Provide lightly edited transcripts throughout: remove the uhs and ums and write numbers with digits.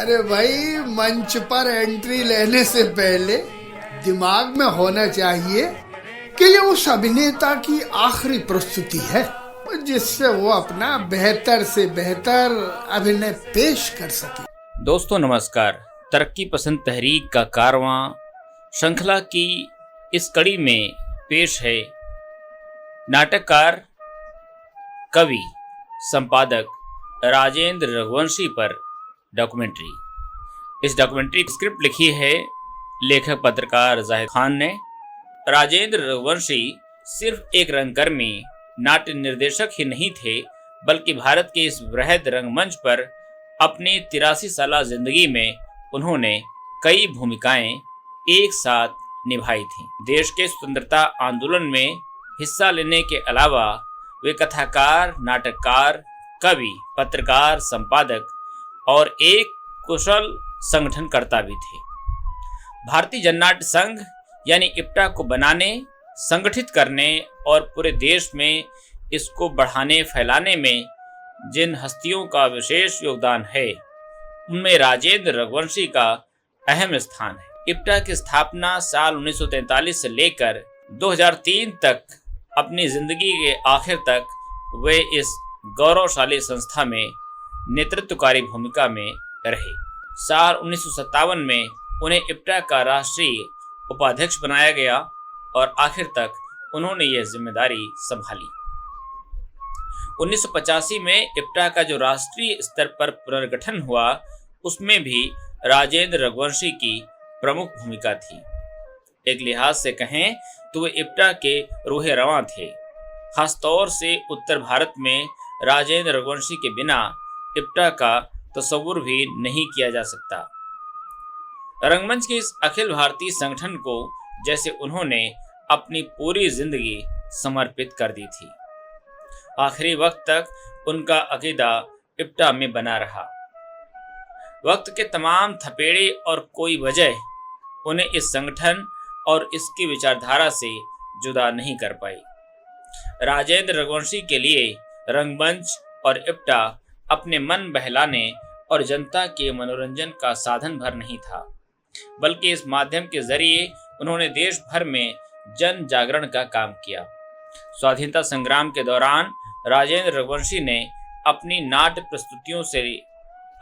अरे भाई, मंच पर एंट्री लेने से पहले दिमाग में होना चाहिए कि ये उस अभिनेता की आखिरी प्रस्तुति है जिससे वो अपना बेहतर से बेहतर अभिनय पेश कर सके। दोस्तों नमस्कार। तरक्की पसंद तहरीक का कारवां श्रृंखला की इस कड़ी में पेश है नाटककार, कवि, संपादक राजेंद्र रघुवंशी पर डॉक्यूमेंट्री। इस डॉक्यूमेंट्री की स्क्रिप्ट लिखी है लेखक पत्रकार जाहिद खान ने। राजेंद्र रघुवंशी सिर्फ एक रंगकर्मी, नाट्य निर्देशक ही नहीं थे, बल्कि भारत के इस वृहद रंगमंच पर अपनी 83 साल जिंदगी में उन्होंने कई भूमिकाएं एक साथ निभाई थीं। देश के स्वतंत्रता आंदोलन में हिस्सा लेने के अलावा वे कथाकार, नाटककार, कवि, पत्रकार, संपादक और एक कुशल संगठनकर्ता भी थे। भारतीय जननाट्य संघ यानी इप्टा को बनाने, संगठित करने और पूरे देश में इसको बढ़ाने फैलाने में जिन हस्तियों का विशेष योगदान है, उनमें राजेंद्र रघुवंशी का अहम स्थान है। इप्टा की स्थापना साल 1943 से लेकर 2003 तक अपनी जिंदगी के आखिर तक वे इस गौरवशाली संस्था में नेतृत्वकारी भूमिका में रहे। साल 1957 में उन्हें इप्टा का राष्ट्रीय उपाध्यक्ष बनाया गया और आखिर तक उन्होंने यह जिम्मेदारी संभाली। 1985 में इप्टा का जो राष्ट्रीय स्तर पर पुनर्गठन हुआ, उसमें भी राजेंद्र रघुवंशी की प्रमुख भूमिका थी। एक लिहाज से कहें तो वे इप्टा के रूहे रवां थे। खासतौर से उत्तर भारत में राजेंद्र रघुवंशी के बिना इप्टा का तस्वुर भी नहीं किया जा सकता। रंगमंच के इस अखिल भारतीय संगठन को जैसे उन्होंने अपनी पूरी जिंदगी समर्पित कर दी थी। आखिरी वक्त तक उनका अकीदा इप्टा में बना रहा। वक्त के तमाम थपेड़े और कोई वजह उन्हें इस संगठन और इसकी विचारधारा से जुदा नहीं कर पाई। राजेंद्र रघुवंशी के लिए रंगमंच और इप्टा अपने मन बहलाने और जनता के मनोरंजन का साधन भर नहीं था, बल्कि इस माध्यम के जरिए उन्होंने देश भर में जन जागरण का काम किया। स्वाधीनता संग्राम के दौरान राजेंद्र रघुवंशी ने अपनी नाट्य प्रस्तुतियों से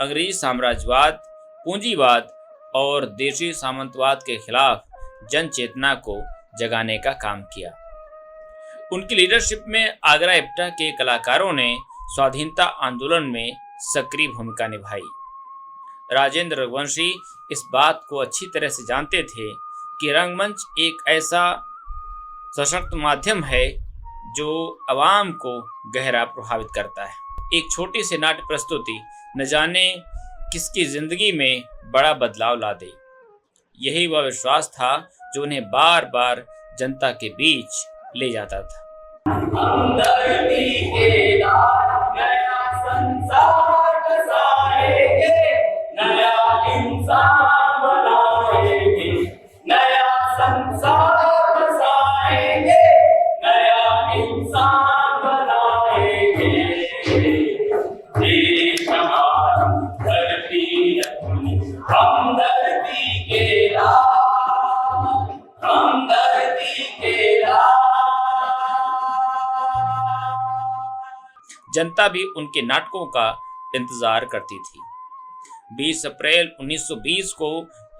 अंग्रेजी साम्राज्यवाद, पूंजीवाद और देशी सामंतवाद के खिलाफ जन चेतना को जगाने का काम किया। उनकी लीडरशिप में आगरा इप्टा के कलाकारों ने स्वाधीनता आंदोलन में सक्रिय भूमिका निभाई। राजेंद्र रघुवंशी इस बात को अच्छी तरह से जानते थे कि रंगमंच एक ऐसा सशक्त माध्यम है जो आवाम को गहरा प्रभावित करता है। एक छोटी सी नाट्य प्रस्तुति न जाने किसकी जिंदगी में बड़ा बदलाव ला दे। यही वह विश्वास था जो उन्हें बार बार जनता के बीच ले जाता था। जनता भी उनके नाटकों का इंतजार करती थी। 20 अप्रैल 1920 को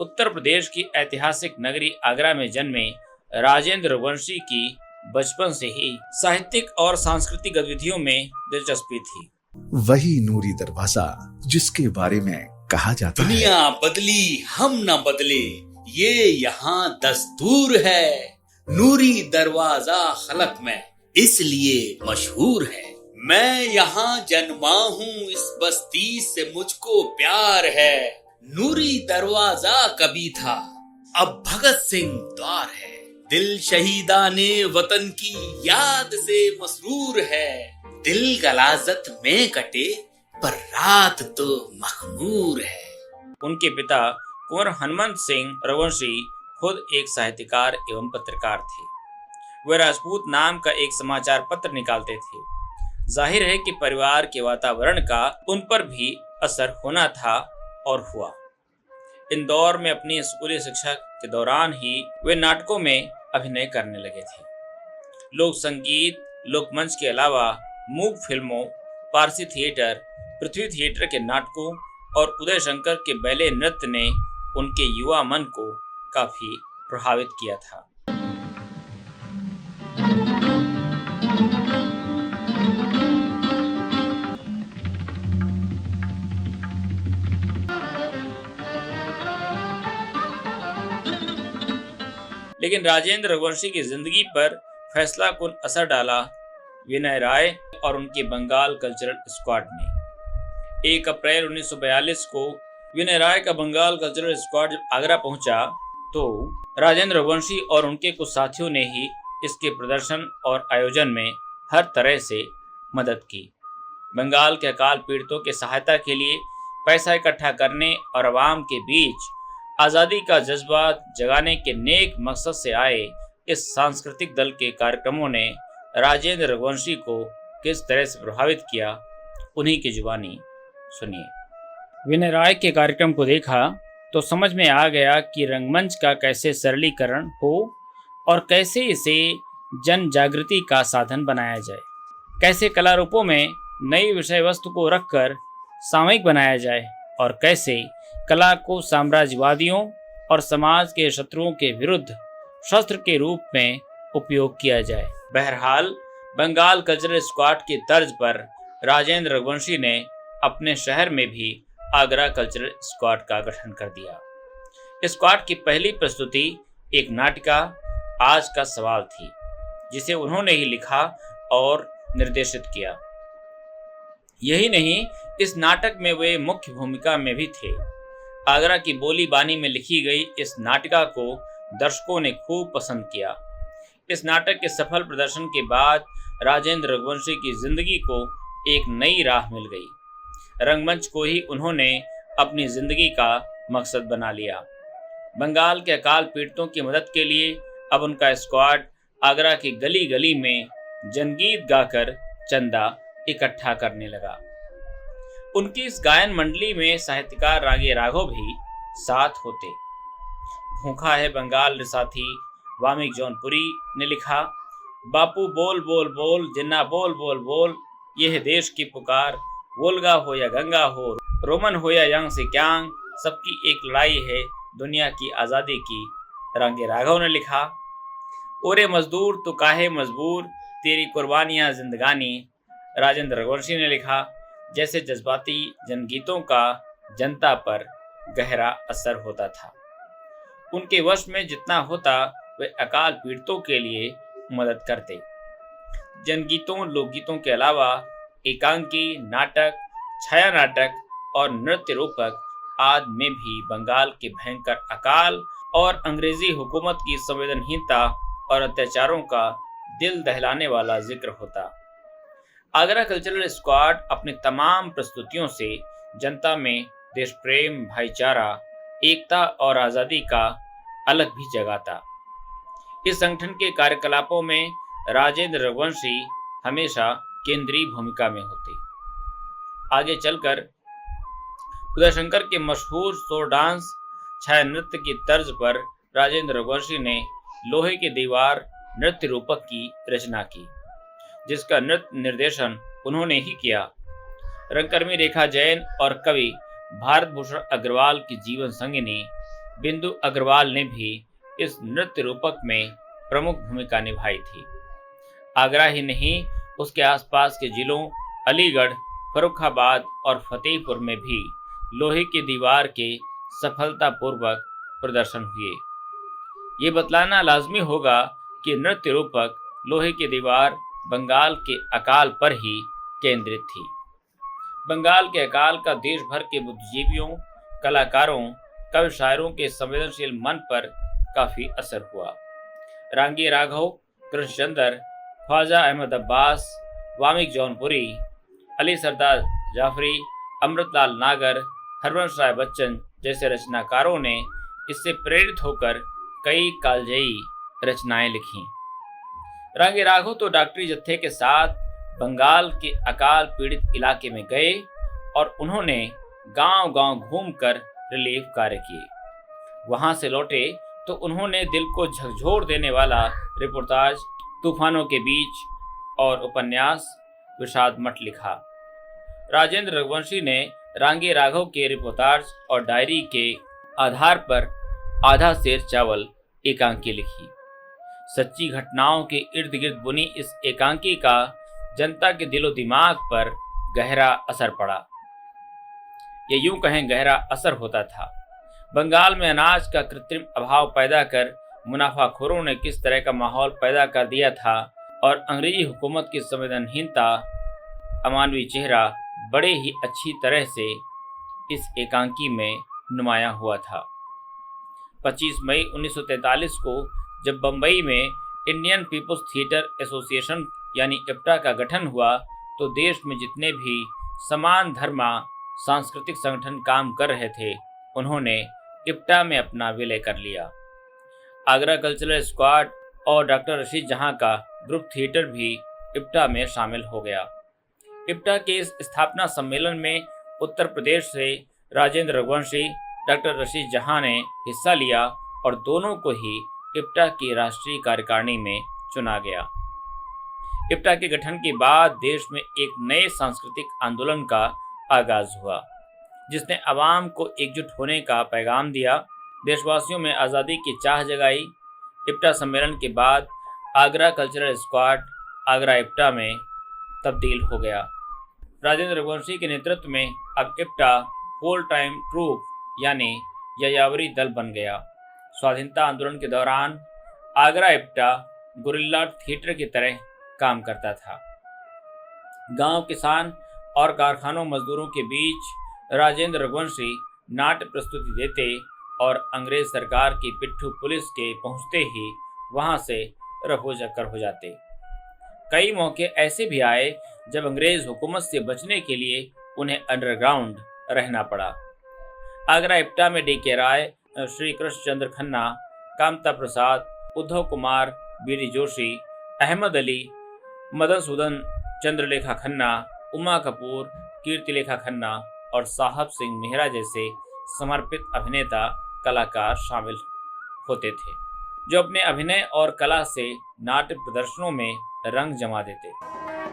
उत्तर प्रदेश की ऐतिहासिक नगरी आगरा में जन्मे राजेंद्र रघुवंशी की बचपन से ही साहित्यिक और सांस्कृतिक गतिविधियों में दिलचस्पी थी। वही नूरी दरवाजा जिसके बारे में कहा जाता है, दुनिया बदली हम न बदले, ये यहाँ दस्तूर है। नूरी दरवाजा खलक में इसलिए मशहूर है। मैं यहाँ जन्मा हूँ, इस बस्ती से मुझको प्यार है। नूरी दरवाजा कभी था, अब भगत सिंह द्वार है। दिल शहीदाने वतन की याद से मसरूर है। दिल गलाजत में कटे पर रात तो मखमूर है। उनके पिता कुंवर हनुमंत सिंह रघुवंशी खुद एक साहित्यकार एवं पत्रकार थे। वे राजपूत नाम का एक समाचार पत्र निकालते थे। जाहिर है कि परिवार के वातावरण का उन पर भी असर होना था और हुआ। इंदौर में अपनी स्कूली शिक्षा के दौरान ही वे नाटकों में अभिनय करने लगे थे। लोक संगीत, लोकमंच के अलावा मूक फिल्मों, पारसी थिएटर, पृथ्वी थिएटर के नाटकों और उदय शंकर के बैले नृत्य ने उनके युवा मन को काफी प्रभावित किया था। लेकिन राजेंद्र रघुवंशी की जिंदगी पर फैसलाकुन असर डाला विनय राय और उनके बंगाल कल्चरल स्क्वाड ने। 1 अप्रैल 1942 को विनय राय का बंगाल कल्चरल स्क्वाड जब आगरा पहुंचा तो राजेंद्र रघुवंशी और उनके कुछ साथियों ने ही इसके प्रदर्शन और आयोजन में हर तरह से मदद की। बंगाल के अकाल पीड़ितों की सहायता के लिए पैसा इकट्ठा करने और आवाम के बीच आज़ादी का जज्बा जगाने के नेक मकसद से आए इस सांस्कृतिक दल के कार्यक्रमों ने राजेंद्र रघुवंशी को किस तरह से प्रभावित किया, उन्हीं की जुबानी सुनिए। विनय राय के कार्यक्रम को देखा तो समझ में आ गया कि रंगमंच का कैसे सरलीकरण हो और कैसे इसे जन जागृति का साधन बनाया जाए, कैसे कला रूपों में नई विषय वस्तु को रखकर सामयिक बनाया जाए और कैसे कला को साम्राज्यवादियों और समाज के शत्रुओं के विरुद्ध शस्त्र के रूप में उपयोग किया जाए। बहरहाल बंगाल कल्चरल स्क्वाड की तर्ज पर राजेंद्र रघुवंशी ने अपने शहर में भी आगरा कल्चरल स्क्वाड का गठन कर दिया। स्क्वाड की पहली प्रस्तुति एक नाटिका आज का सवाल थी, जिसे उन्होंने ही लिखा और निर्देशित किया। यही नहीं, इस नाटक में वे मुख्य भूमिका में भी थे। आगरा की बोली बानी में लिखी गई इस नाटिका को दर्शकों ने खूब पसंद किया। इस नाटक के सफल प्रदर्शन के बाद राजेंद्र रघुवंशी की जिंदगी को एक नई राह मिल गई। रंगमंच को ही उन्होंने अपनी जिंदगी का मकसद बना लिया। बंगाल के अकाल पीड़ितों की मदद के लिए अब उनका स्क्वाड आगरा की गली गली में जनगीत गाकर चंदा इकट्ठा करने लगा। उनकी इस गायन मंडली में साहित्यकार रागे राघव भी साथ होते। भूखा है बंगाल साथी वामिक जौनपुरी ने लिखा, बापू बोल बोल बोल जिन्ना बोल बोल बोल, ये है देश की पुकार, वोल्गा हो या गंगा हो, रोमन हो या यांग से क्यांग, सबकी एक लड़ाई है दुनिया की आज़ादी की, रागे राघव ने लिखा। ओरे मजदूर तो काहे मजबूर, तेरी कुर्बानियां जिंदगानी, राजेंद्र रघुवंशी ने लिखा। जैसे जज्बाती जनगीतों का जनता पर गहरा असर होता था। उनके वश में जितना होता वे अकाल पीड़ितों के लिए मदद करते। जनगीतों, लोकगीतों के अलावा एकांकी, नाटक, छाया नाटक और नृत्य रूपक आदि में भी बंगाल के भयंकर अकाल और अंग्रेजी हुकूमत की संवेदनहीनता और अत्याचारों का दिल दहलाने वाला जिक्र होता। आगरा कल्चरल स्क्वाड अपनी तमाम प्रस्तुतियों से जनता में देश प्रेम, भाईचारा, एकता और आज़ादी का अलग भी जगाता। इस संगठन के कार्यकलापों में राजेंद्र रघुवंशी हमेशा केंद्रीय भूमिका में होते। आगे चलकर उदय शंकर के मशहूर शो डांस छाया नृत्य की तर्ज पर राजेंद्र रघुवंशी ने लोहे की दीवार नृत्य रूपक की रचना की, जिसका नृत्य निर्देशन उन्होंने ही किया। रंगकर्मी रेखा जैन और कवि भारत भूषण अग्रवाल की जीवन संगिनी बिंदु अग्रवाल ने भी इस नृत्य रूपक में प्रमुख भूमिका निभाई थी। आगरा ही नहीं, उसके आसपास के जिलों अलीगढ़, फर्रुखाबाद और फतेहपुर में भी लोहे की दीवार के सफलतापूर्वक प्रदर्शन हुए। ये बतलाना लाजमी होगा कि नृत्य रूपक लोहे की दीवार बंगाल के अकाल पर ही केंद्रित थी। बंगाल के अकाल का देश भर के बुद्धिजीवियों, कलाकारों, कवि शायरों के संवेदनशील मन पर काफी असर हुआ। रागे राघव, कृष्णचंद्र, ख्वाजा अहमद अब्बास, वामिक जौनपुरी, अली सरदार जाफरी, अमृतलाल नागर, हरवंश राय बच्चन जैसे रचनाकारों ने इससे प्रेरित होकर कई कालजयी रचनाएं लिखीं। रागे राघव तो डॉक्टरी जत्थे के साथ बंगाल के अकाल पीड़ित इलाके में गए और उन्होंने गांव-गांव घूमकर रिलीफ कार्य किए। वहां से लौटे तो उन्होंने दिल को झकझोर देने वाला रिपोर्टाज तूफानों के बीच और उपन्यास विषाद मठ लिखा। राजेंद्र रघुवंशी ने रांगे राघव के रिपोर्टाज और डायरी के आधार पर आधा सेर चावल एकांकी लिखी। सच्ची घटनाओं के इर्द गिर्द बुनी इस एकांकी का जनता के दिलो दिमाग पर गहरा असर पड़ा। ये यूं कहें गहरा असर होता था। बंगाल में अनाज का कृत्रिम अभाव पैदा कर मुनाफाखोरों ने किस तरह का माहौल पैदा कर दिया था और अंग्रेजी हुकूमत की संवेदनहीनता, अमानवीय चेहरा बड़े ही अच्छी तरह से इस एकांकी में नुमाया हुआ था। 25 मई 1943 को जब बम्बई में इंडियन पीपुल्स थिएटर एसोसिएशन यानी इप्टा का गठन हुआ तो देश में जितने भी समान धर्मा सांस्कृतिक संगठन काम कर रहे थे उन्होंने इप्टा में अपना विलय कर लिया। आगरा कल्चरल स्क्वाड और डॉक्टर रशीद जहां का ग्रुप थिएटर भी इप्टा में शामिल हो गया। इप्टा के इस स्थापना सम्मेलन में उत्तर प्रदेश से राजेंद्र रघुवंशी, डॉक्टर रशीद जहां ने हिस्सा लिया और दोनों को ही इप्टा की राष्ट्रीय कार्यकारिणी में चुना गया। इप्टा के गठन के बाद देश में एक नए सांस्कृतिक आंदोलन का आगाज हुआ जिसने अवाम को एकजुट होने का पैगाम दिया, देशवासियों में आज़ादी की चाह जगाई। इप्टा सम्मेलन के बाद आगरा कल्चरल स्क्वाड आगरा इप्टा में तब्दील हो गया। राजेंद्र रघुवंशी के नेतृत्व में अब इप्टा फुल टाइम ट्रूप यानी यायावरी दल बन गया। स्वाधीनता आंदोलन के दौरान आगरा इप्टा गुरिल्ला थिएटर की तरह काम करता था। गांव किसान और कारखानों मजदूरों के बीच राजेंद्र रघुवंशी नाट्य प्रस्तुति देते और अंग्रेज सरकार की पिट्ठू पुलिस के पहुंचते ही वहां से रफू चक्कर हो जाते। कई मौके ऐसे भी आए जब अंग्रेज हुकूमत से बचने के लिए उन्हें अंडरग्राउंड रहना पड़ा। आगरा इप्टा में डी.के. राय, श्री कृष्ण चंद्र खन्ना, कामता प्रसाद, उद्धव कुमार, बीडी जोशी, अहमद अली, मधुसूदन चंद्रलेखा खन्ना, उमा कपूर, कीर्तिलेखा खन्ना और साहब सिंह मेहरा जैसे समर्पित अभिनेता कलाकार शामिल होते थे जो अपने अभिनय और कला से नाट्य प्रदर्शनों में रंग जमा देते।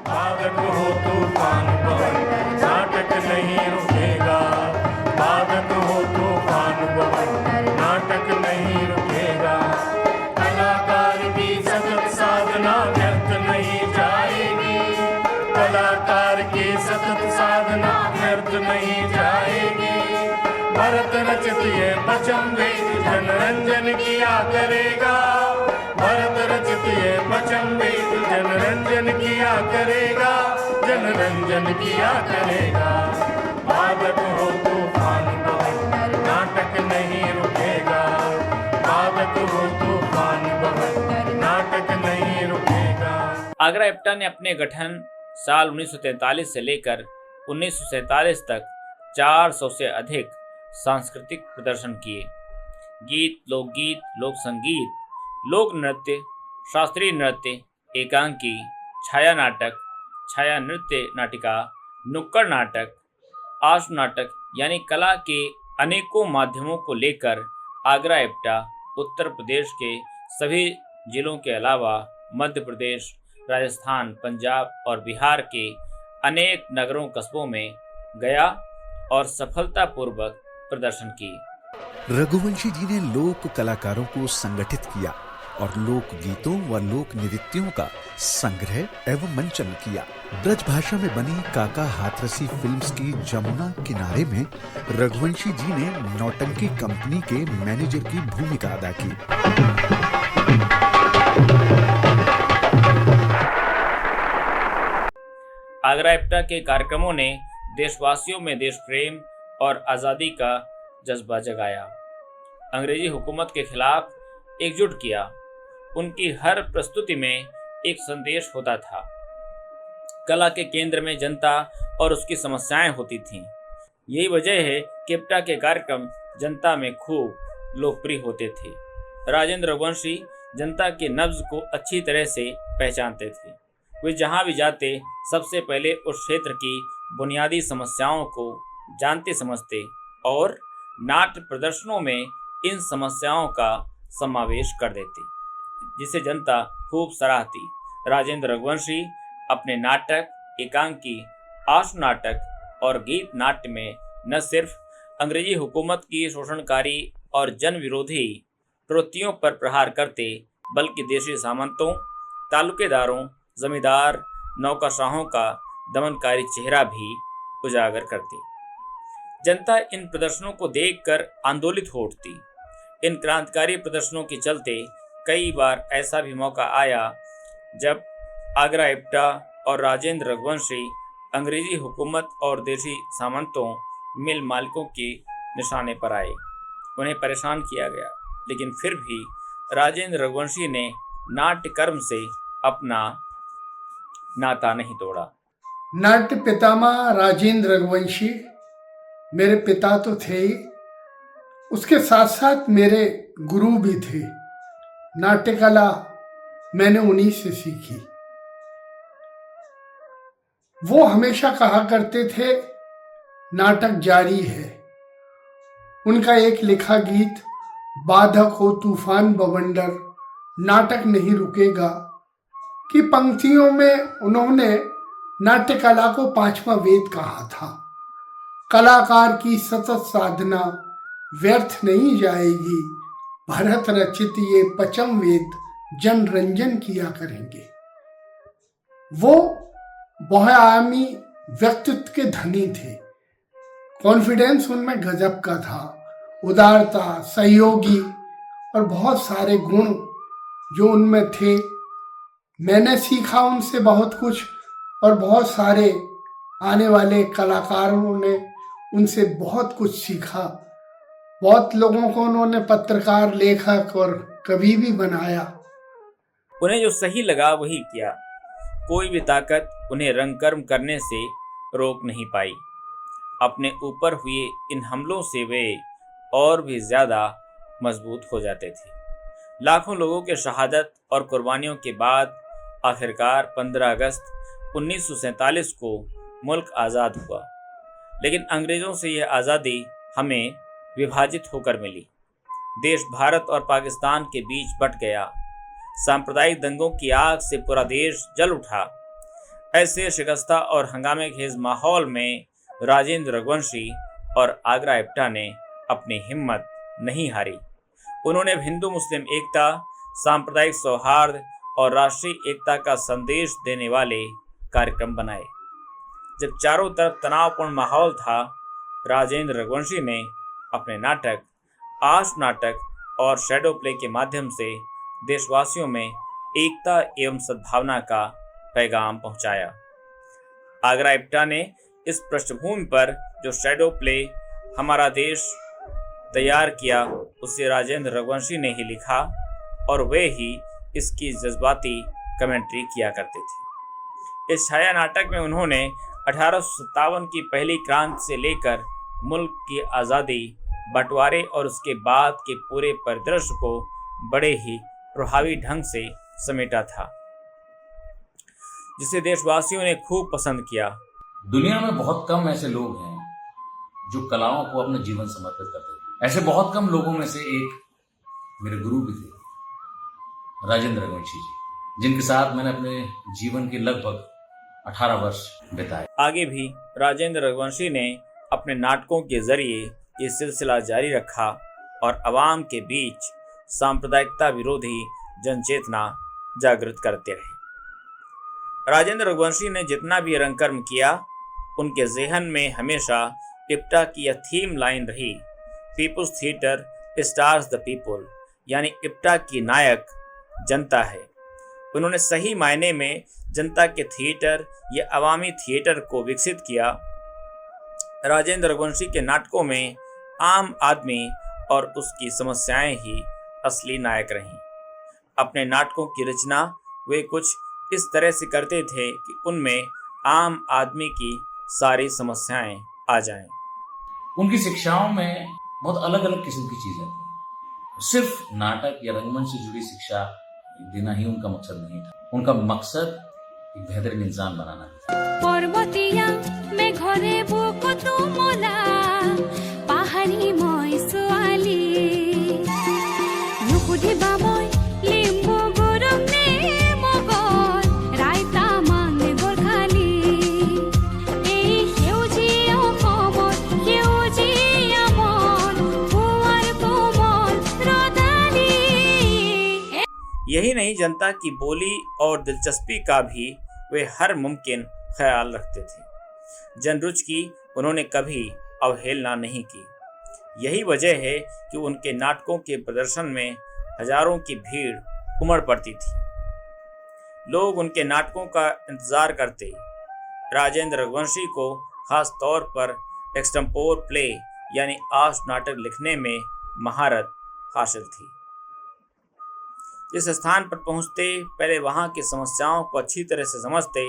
बादक हो तूफान पवन, नाटक नहीं रुकेगा। बादक हो तूफान पवन, नाटक नहीं रुकेगा। कलाकार की सतत साधना व्यर्थ नहीं जाएगी। कलाकार की सतत साधना व्यर्थ नहीं जाएगी। भरत रचित ये पचम वेद जनरंजन किया करेगा। भरत रचित ये पचम वेद जनरंजन किया करेगा। जनरंजन किया करेगा। बादक हो तूफान पवन, नाटक नहीं रुकेगा। बादक हो तूफान पवन, नाटक नहीं रुकेगा। आगरा इप्टा ने अपने गठन साल 1943 से लेकर 1947 तक 400 से अधिक सांस्कृतिक प्रदर्शन किए। गीत, लोकगीत, लोक संगीत, लोक नृत्य, शास्त्रीय नृत्य, एकांकी, छाया नाटक, छाया नृत्य नाटिका, नुक्कड़ नाटक, आश नाटक यानी कला के अनेकों माध्यमों को लेकर आगरा इप्टा उत्तर प्रदेश के सभी जिलों के अलावा मध्य प्रदेश, राजस्थान, पंजाब और बिहार के अनेक नगरों कस्बों में गया और सफलतापूर्वक प्रदर्शन की। रघुवंशी जी ने लोक कलाकारों को संगठित किया और लोक गीतों व लोक नृत्यों का संग्रह एवं मंचन किया। ब्रज भाषा में बनी काका हाथरसी फिल्म्स की जमुना किनारे में रघुवंशी जी ने नौटंकी कंपनी के मैनेजर की भूमिका अदा की। आगरा इप्टा के कार्यक्रमों ने देशवासियों में देश प्रेम और आज़ादी का जज्बा जगाया, अंग्रेजी हुकूमत के खिलाफ एकजुट किया। उनकी हर प्रस्तुति में एक संदेश होता था। कला के केंद्र में जनता और उसकी समस्याएं होती थीं। यही वजह है कि इप्टा के कार्यक्रम जनता में खूब लोकप्रिय होते थे। राजेंद्र रघुवंशी जनता के नब्ज को अच्छी तरह से पहचानते थे। वे जहां भी जाते सबसे पहले उस क्षेत्र की बुनियादी समस्याओं को जानते समझते और नाट्य प्रदर्शनों में इन समस्याओं का समावेश कर देते, जिसे जनता खूब सराहती। राजेंद्र रघुवंशी अपने नाटक, एकांकी, आशु नाटक और गीत नाट्य में न सिर्फ अंग्रेजी हुकूमत की शोषणकारी और जन विरोधी प्रवृत्तियों पर प्रहार करते, बल्कि देशी सामंतों, तालुकेदारों, जमींदार, नौकरशाहों का दमनकारी चेहरा भी उजागर करते। जनता इन प्रदर्शनों को देखकर आंदोलित हो उठती। इन क्रांतिकारी प्रदर्शनों के चलते कई बार ऐसा भी मौका आया जब आगरा इप्टा और राजेंद्र रघुवंशी अंग्रेजी हुकूमत और देशी सामंतों, मिल मालिकों के निशाने पर आए। उन्हें परेशान किया गया, लेकिन फिर भी राजेंद्र रघुवंशी ने नाट्य कर्म से अपना नाता नहीं तोड़ा। नाट्य पितामह राजेंद्र रघुवंशी मेरे पिता तो थे ही, उसके साथ साथ मेरे गुरु भी थे। नाट्य कला मैंने उन्हीं से सीखी। वो हमेशा कहा करते थे, नाटक जारी है। उनका एक लिखा गीत, बाधक हो तूफान बवंडर, नाटक नहीं रुकेगा, की पंक्तियों में उन्होंने नाट्य कला को पांचवा वेद कहा था। कलाकार की सतत साधना व्यर्थ नहीं जाएगी, भरत रचित ये पचम वेद जन रंजन किया करेंगे। वो बहुआयामी व्यक्तित्व के धनी थे। कॉन्फिडेंस उनमें गजब का था। उदारता, सहयोगी और बहुत सारे गुण जो उनमें थे। मैंने सीखा उनसे बहुत कुछ, और बहुत सारे आने वाले कलाकारों ने उनसे बहुत कुछ सीखा। बहुत लोगों को उन्होंने पत्रकार, लेखक और कवि भी बनाया। उन्हें जो सही लगा वही किया। कोई भी ताकत उन्हें रंगकर्म करने से रोक नहीं पाई। अपने ऊपर हुए इन हमलों से वे और भी ज्यादा मजबूत हो जाते थे। लाखों लोगों के शहादत और कुर्बानियों के बाद आखिरकार 15 अगस्त 1947 को मुल्क आज़ाद हुआ। लेकिन अंग्रेज़ों से यह आज़ादी हमें विभाजित होकर मिली। देश भारत और पाकिस्तान के बीच बंट गया। सांप्रदायिक दंगों की आग से पूरा देश जल उठा। ऐसे शिकस्ता और हंगामे खेज माहौल में राजेंद्र रघुवंशी और आगरा इप्टा ने अपनी हिम्मत नहीं हारी। उन्होंने हिंदू मुस्लिम एकता, सांप्रदायिक सौहार्द और राष्ट्रीय एकता का संदेश देने वाले कार्यक्रम बनाए। जब चारों तरफ तनावपूर्ण माहौल था, राजेंद्र रघुवंशी ने अपने नाटक, आशु नाटक और शैडो प्ले के माध्यम से देशवासियों में एकता एवं सद्भावना का पैगाम पहुंचाया। आगरा इप्टा ने इस पृष्ठभूमि पर जो शैडो प्ले हमारा देश तैयार किया, उसे राजेंद्र रघुवंशी ने ही लिखा और वे ही इसकी जज्बाती कमेंट्री किया करते थे। इस छाया नाटक में उन्होंने 1857 की पहली क्रांति से लेकर मुल्क की आज़ादी, बंटवारे और उसके बाद के पूरे परिदृश्य को बड़े ही प्रभावी ढंग से समेटा था, जिसे देशवासियों ने खूब पसंद किया। दुनिया में बहुत कम ऐसे लोग हैं जो कलाओं को अपना जीवन समर्पित करते थे। ऐसे बहुत कम लोगों में से एक मेरे गुरु भी थे, राजेंद्र रघुवंशी जी, जिनके साथ मैंने अपने जीवन के लगभग 18 वर्ष बिताए। आगे भी राजेंद्र रघुवंशी ने अपने नाटकों के जरिए ये सिलसिला जारी रखा और अवाम के बीच सांप्रदायिकता विरोधी जनचेतना जागृत करते रहे। राजेंद्र रघुवंशी ने जितना भी रंगकर्म किया, उनके ज़हन में हमेशा इप्टा की यह थीम लाइन रही, people's theatre stars the people, यानी इप्टा की नायक जनता है। उन्होंने सही मायने में जनता के थिएटर या अवामी थिएटर को विकसित किया। राजेंद्र रघुवंशी के नाटकों में आम आदमी और उसकी समस्याएं ही असली नायक रहीं। अपने नाटकों की रचना वे कुछ इस तरह से करते थे कि उनमें आम आदमी की सारी समस्याएं आ जाएं। उनकी शिक्षाओं में बहुत अलग अलग किस्म की चीजें थी। सिर्फ नाटक या रंगमंच से जुड़ी शिक्षा देना ही उनका मकसद नहीं था। उनका मकसद एक बेहतरीन इंसान बनाना भी। पर्वतिया में घरे बुक तुमला पाहाड़ी মই ছোৱালী নুকুধিবা মই লিম্বু গৰম নে মগৰ ৰাইতা মানে বৰখালী এই সেউজীয়া অসমত সেউজীয়া মন পুৱাৰ কোমল ৰদালি। यही नहीं, जनता की बोली और दिलचस्पी का भी वे हर मुमकिन ख्याल रखते थे। जनरुच की उन्होंने कभी अवहेलना नहीं की। यही वजह है कि उनके नाटकों के प्रदर्शन में हजारों की भीड़ उमड़ पड़ती थी। लोग उनके नाटकों का इंतजार करते। राजेंद्र रघुवंशी को खास तौर पर एक्सटेम्पोर प्ले यानी आश नाटक लिखने में महारत हासिल थी। जिस स्थान पर पहुंचते पहले वहां की समस्याओं को अच्छी तरह से समझते,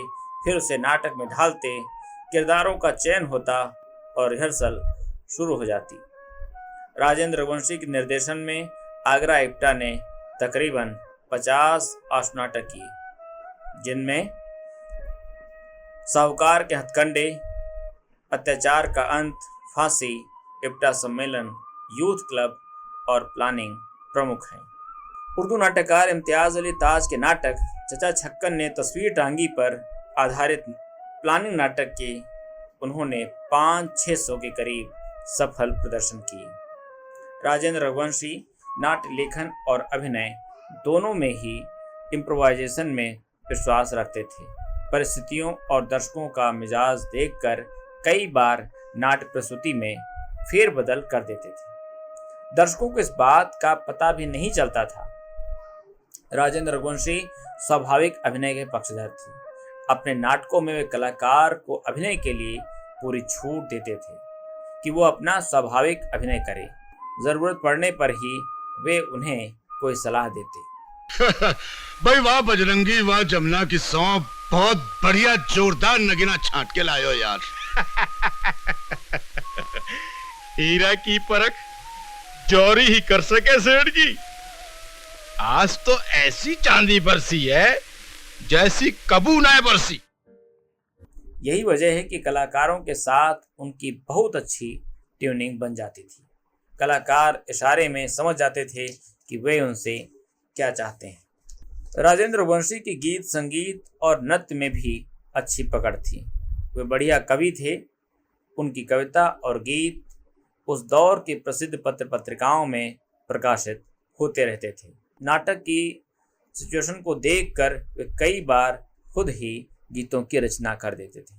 फिर उसे नाटक में ढालते, किरदारों का चयन होता और रिहर्सल शुरू हो जाती। राजेंद्र रघुवंशी के निर्देशन में आगरा इप्टा ने तकरीबन 50 आश नाटक किए, जिनमें साहूकार के हथकंडे, अत्याचार का अंत, फांसी, इप्टा सम्मेलन, यूथ क्लब और प्लानिंग प्रमुख हैं। उर्दू नाटककार इम्तियाज अली ताज के नाटक चचा छक्कन ने तस्वीर टांगी पर आधारित प्लानिंग नाटक के उन्होंने 500-600 के करीब सफल प्रदर्शन किए। राजेंद्र रघुवंशी नाट्य लेखन और अभिनय दोनों में ही इम्प्रोवाइजेशन में विश्वास रखते थे। परिस्थितियों और दर्शकों का मिजाज देखकर कई बार नाट्य प्रस्तुति में फेरबदल कर देते थे। दर्शकों को इस बात का पता भी नहीं चलता था। राजेंद्र रघुवंशी स्वाभाविक अभिनय के पक्षधर थे। अपने नाटकों में वे कलाकार को अभिनय के लिए पूरी छूट देते थे कि वो अपना स्वाभाविक अभिनय करे। जरूरत पड़ने पर ही वे उन्हें कोई सलाह देते। भाई वाह बजरंगी, वाह जमुना की सौंप, बहुत बढ़िया जोरदार नगीना छांट के लायो यार। हीरा की परख चोरी ही कर सके सेठ जी। आज तो ऐसी चांदी बरसी है जैसी कबू न बरसी। यही वजह है कि कलाकारों के साथ उनकी बहुत अच्छी ट्यूनिंग बन जाती थी। कलाकार इशारे में समझ जाते थे कि वे उनसे क्या चाहते हैं। राजेंद्र रघुवंशी की गीत, संगीत और नृत्य में भी अच्छी पकड़ थी। वे बढ़िया कवि थे। उनकी कविता और गीत उस दौर के प्रसिद्ध पत्र पत्रिकाओं में प्रकाशित होते रहते थे। नाटक की सिचुएशन को देखकर वे कई बार खुद ही गीतों की रचना कर देते थे।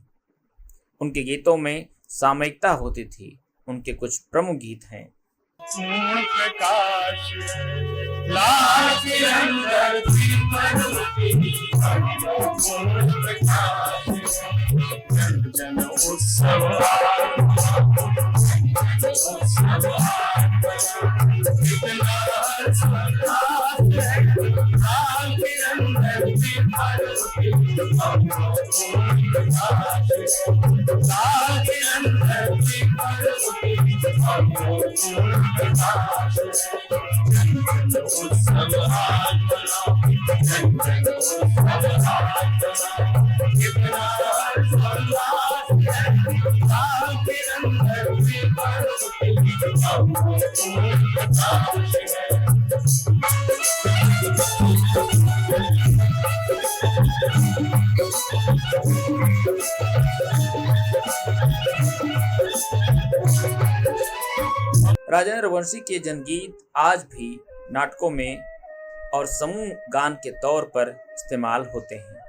उनके गीतों में सामयिकता होती थी। उनके कुछ प्रमुख गीत हैं। पूर्ण प्रकाश लाल किरण धरती पर उठी, पूर्ण प्रकाश जन जन उत्सव राजेंद्र रघुवंशी के जनगीत आज भी नाटकों में और समूह गान के तौर पर इस्तेमाल होते हैं।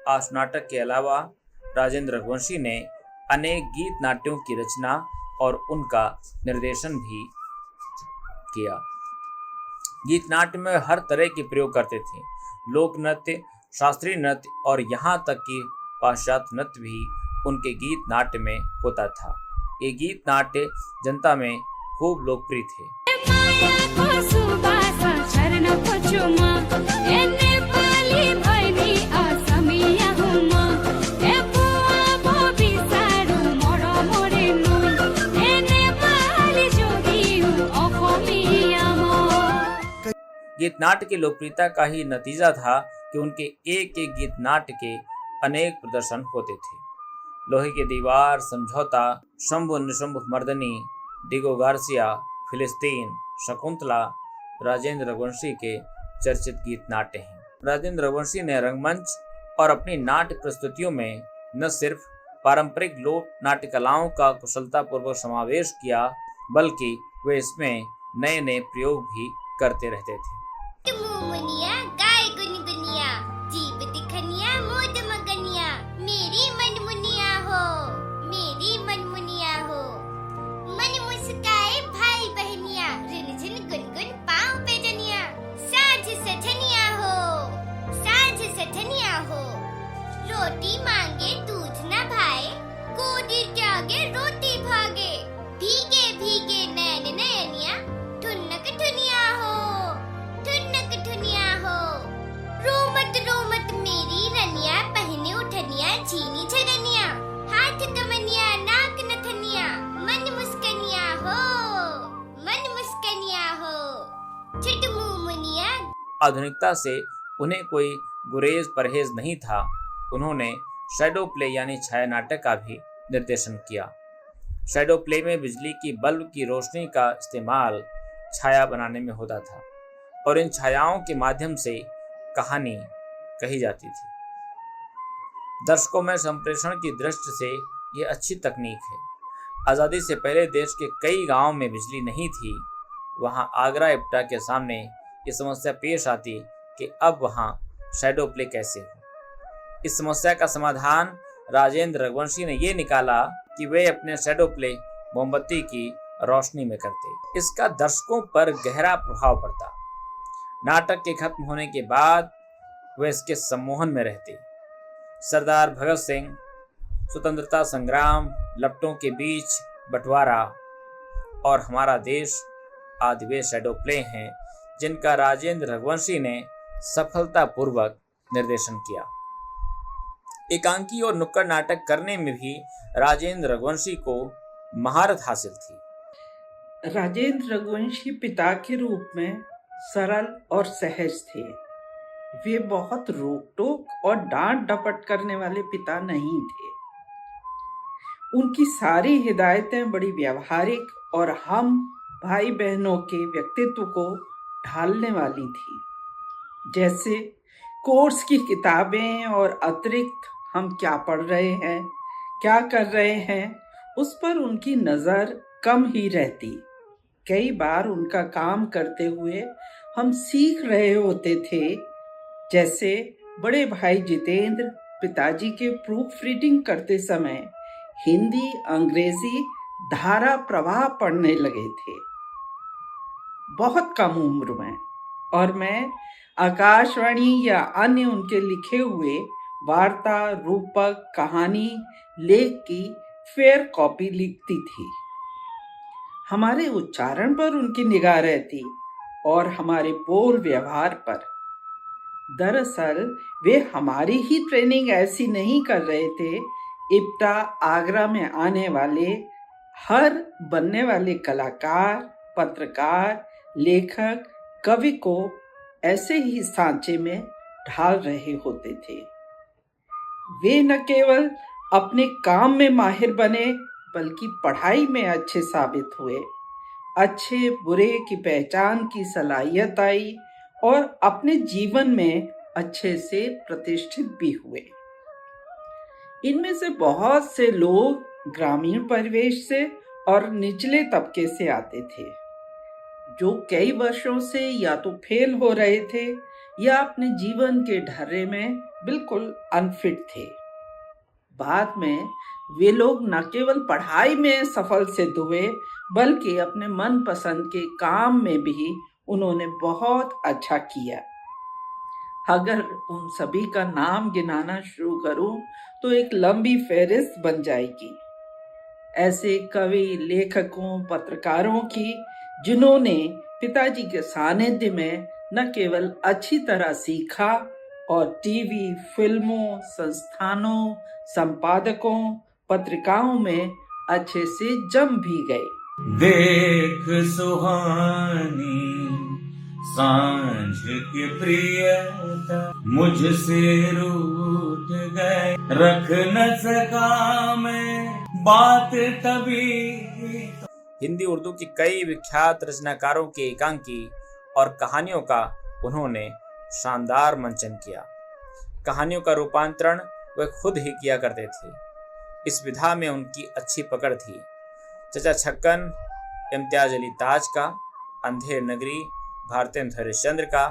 आश नाटक के अलावा राजेंद्र रघुवंशी ने अनेक गीत नाट्यों की रचना और उनका निर्देशन भी किया। गीत नाट्य में हर तरह के प्रयोग करते थे। लोक नृत्य, शास्त्रीय नृत्य और यहाँ तक कि पाश्चात्य नृत्य भी उनके गीत नाट्य में होता था। ये गीत नाट्य जनता में खूब लोकप्रिय थे। गीत नाट्य की लोकप्रियता का ही नतीजा था कि उनके एक एक गीत नाट्य के अनेक प्रदर्शन होते थे। लोहे की दीवार, समझौता, शंभु निशंभु मर्दनी, डिगो गार्सिया, फिलिस्तीन, शकुंतला राजेंद्र रघुवंशी के चर्चित गीत नाट्य हैं। राजेंद्र रघुवंशी ने रंगमंच और अपनी नाट्य प्रस्तुतियों में न सिर्फ पारंपरिक लोक नाट्य कलाओं का कुशलतापूर्वक समावेश किया, बल्कि वे इसमें नए नए प्रयोग भी करते रहते थे। मुनिया गाय गुनगुनिया, जीव दिखनिया मोद मगनिया, मेरी मन मुनिया हो, मेरी मन मुनिया हो। मन मुस्काए भाई बहनिया, रिन झिन गुनगुन पाँव पे जनिया, साझ सजनिया हो, साझ सजनिया हो। रोटी मांगे दूध न भाए, गोदी त्यागे रोटी भागे, भीगे भीगे नैन नयनिया, ठुनक ठुनिया हो, ठुनक ठुनिया हो। रोमत रोमत मेरी रनिया, पहने उठनिया झीनी झगनिया, हाथ कमनिया नाक नथनिया, मन मुस्कनिया हो, मन मुस्कनिया हो। छिट मुँह मुनिया। आधुनिकता से उन्हें कोई गुरेज परहेज नहीं था। उन्होंने शैडो प्ले यानी छाया नाटक का भी निर्देशन किया। शैडो प्ले में बिजली की बल्ब की रोशनी का इस्तेमाल छाया बनाने में होता था और इन छायाओं के माध्यम से कहानी कही जाती थी। दर्शकों में संप्रेषण की दृष्टि से यह अच्छी तकनीक है। आज़ादी से पहले देश के कई गांवों में बिजली नहीं थी। वहां आगरा इप्टा के सामने ये समस्या पेश आती कि अब वहां शैडो प्ले कैसे हो। इस समस्या का समाधान राजेंद्र रघुवंशी ने ये निकाला कि वे अपने शैडो प्ले मोमबत्ती की रोशनी में करते। इसका दर्शकों पर गहरा प्रभाव पड़ता। नाटक के खत्म होने के बाद वे इसके सम्मोहन में रहते। सरदार भगत सिंह, स्वतंत्रता संग्राम, लपटों के बीच बंटवारा और हमारा देश आदि वे शैडो प्ले हैं जिनका राजेंद्र रघुवंशी ने सफलतापूर्वक निर्देशन किया। एकांकी और नुक्कड़ नाटक करने में भी राजेंद्र रघुवंशी को महारत हासिल थी। राजेंद्र रघुवंशी पिता के रूप में सरल और सहज थे। वे बहुत रोक टोक और डांट डपट करने वाले पिता नहीं थे। उनकी सारी हिदायतें बड़ी व्यवहारिक और हम भाई बहनों के व्यक्तित्व को ढालने वाली थी। जैसे कोर्स की किताबें और अतिरिक्त हम क्या पढ़ रहे हैं, क्या कर रहे हैं, उस पर उनकी नज़र कम ही रहती। कई बार उनका काम करते हुए हम सीख रहे होते थे। जैसे बड़े भाई जितेंद्र पिताजी के प्रूफ रीडिंग करते समय हिंदी अंग्रेजी धारा प्रवाह पढ़ने लगे थे बहुत कम उम्र में, और मैं आकाशवाणी या अन्य उनके लिखे हुए वार्ता, रूपक, कहानी, लेख की फेयर कॉपी लिखती थी। हमारे उच्चारण पर उनकी निगाह रहती और हमारे बोल व्यवहार पर। दरअसल वे हमारी ही ट्रेनिंग ऐसी नहीं कर रहे थे। इप्टा आगरा में आने वाले हर बनने वाले कलाकार, पत्रकार, लेखक, कवि को ऐसे ही सांचे में ढाल रहे होते थे। वे न केवल अपने काम में माहिर बने बल्कि पढ़ाई में अच्छे साबित हुए। अच्छे बुरे की पहचान की सलाहियत आई और अपने जीवन में अच्छे से प्रतिष्ठित भी हुए। इनमें से बहुत से लोग ग्रामीण परिवेश से और निचले तबके से आते थे, जो कई वर्षों से या तो फेल हो रहे थे या अपने जीवन के ढर्रे में बिल्कुल अनफिट थे। बाद में वे लोग न केवल पढ़ाई में सफल सिद्ध हुए बल्कि अपने मनपसंद के काम में भी उन्होंने बहुत अच्छा किया। अगर उन सभी का नाम गिनाना शुरू करूं तो एक लंबी फहरिस्त बन जाएगी। ऐसे कवि, लेखकों, पत्रकारों की जिन्होंने पिताजी के सानिध्य में न केवल अच्छी तरह सीखा और टीवी, फिल्मों, संस्थानों, संपादकों, पत्रिकाओं में अच्छे से जम भी गए। देख सुहानी सांझ के प्रियता मुझसे रूठ गए, रख न सका मैं बात तभी। हिंदी उर्दू की कई विख्यात रचनाकारों के एकांकी और कहानियों का उन्होंने शानदार मंचन किया। कहानियों का रूपांतरण वे खुद ही किया करते थे। इस विधा में उनकी अच्छी पकड़ थी। चचा छक्कन इम्तियाज अली ताज का, अंधेर नगरी भारतेंद्र हरिश्चंद्र का,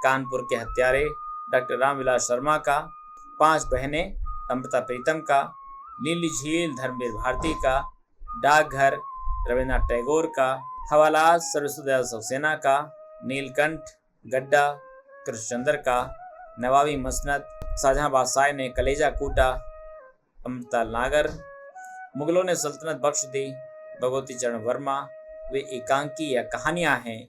कानपुर के हत्यारे डॉक्टर रामविलास शर्मा का, पांच बहनें अमृता प्रीतम का, नीली झील धर्मवीर भारती का, डाकघर रविन्द्रनाथ टैगोर का, हवालात सरस्वती दयाल सक्सेना का, नीलकंठ गड्ढा कृष्णचंद्र का, नवाबी मसनद शाहजहां बादशाह ने कलेजा कूटा अमृता नागर, मुगलों ने सल्तनत बख्श दी भगवती चरण वर्मा, वे एकांकी या कहानियां हैं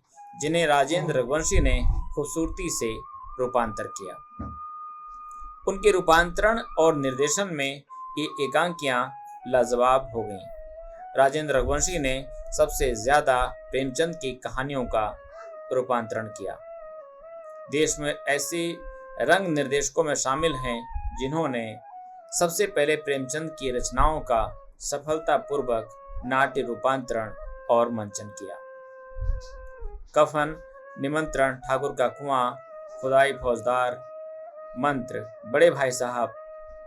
जिन्हें राजेंद्र रघुवंशी ने खूबसूरती से रूपांतर किया। उनके रूपांतरण और निर्देशन में ये एकांकियां लाजवाब हो गईं। राजेंद्र रघुवंशी ने सबसे ज्यादा प्रेमचंद की कहानियों का रूपांतरण किया। देश में ऐसे रंग निर्देशकों में शामिल हैं जिन्होंने सबसे पहले प्रेमचंद की रचनाओं का सफलतापूर्वक नाट्य रूपांतरण और मंचन किया। कफन, निमंत्रण, ठाकुर का कुआं, खुदाई फौजदार, मंत्र, बड़े भाई साहब,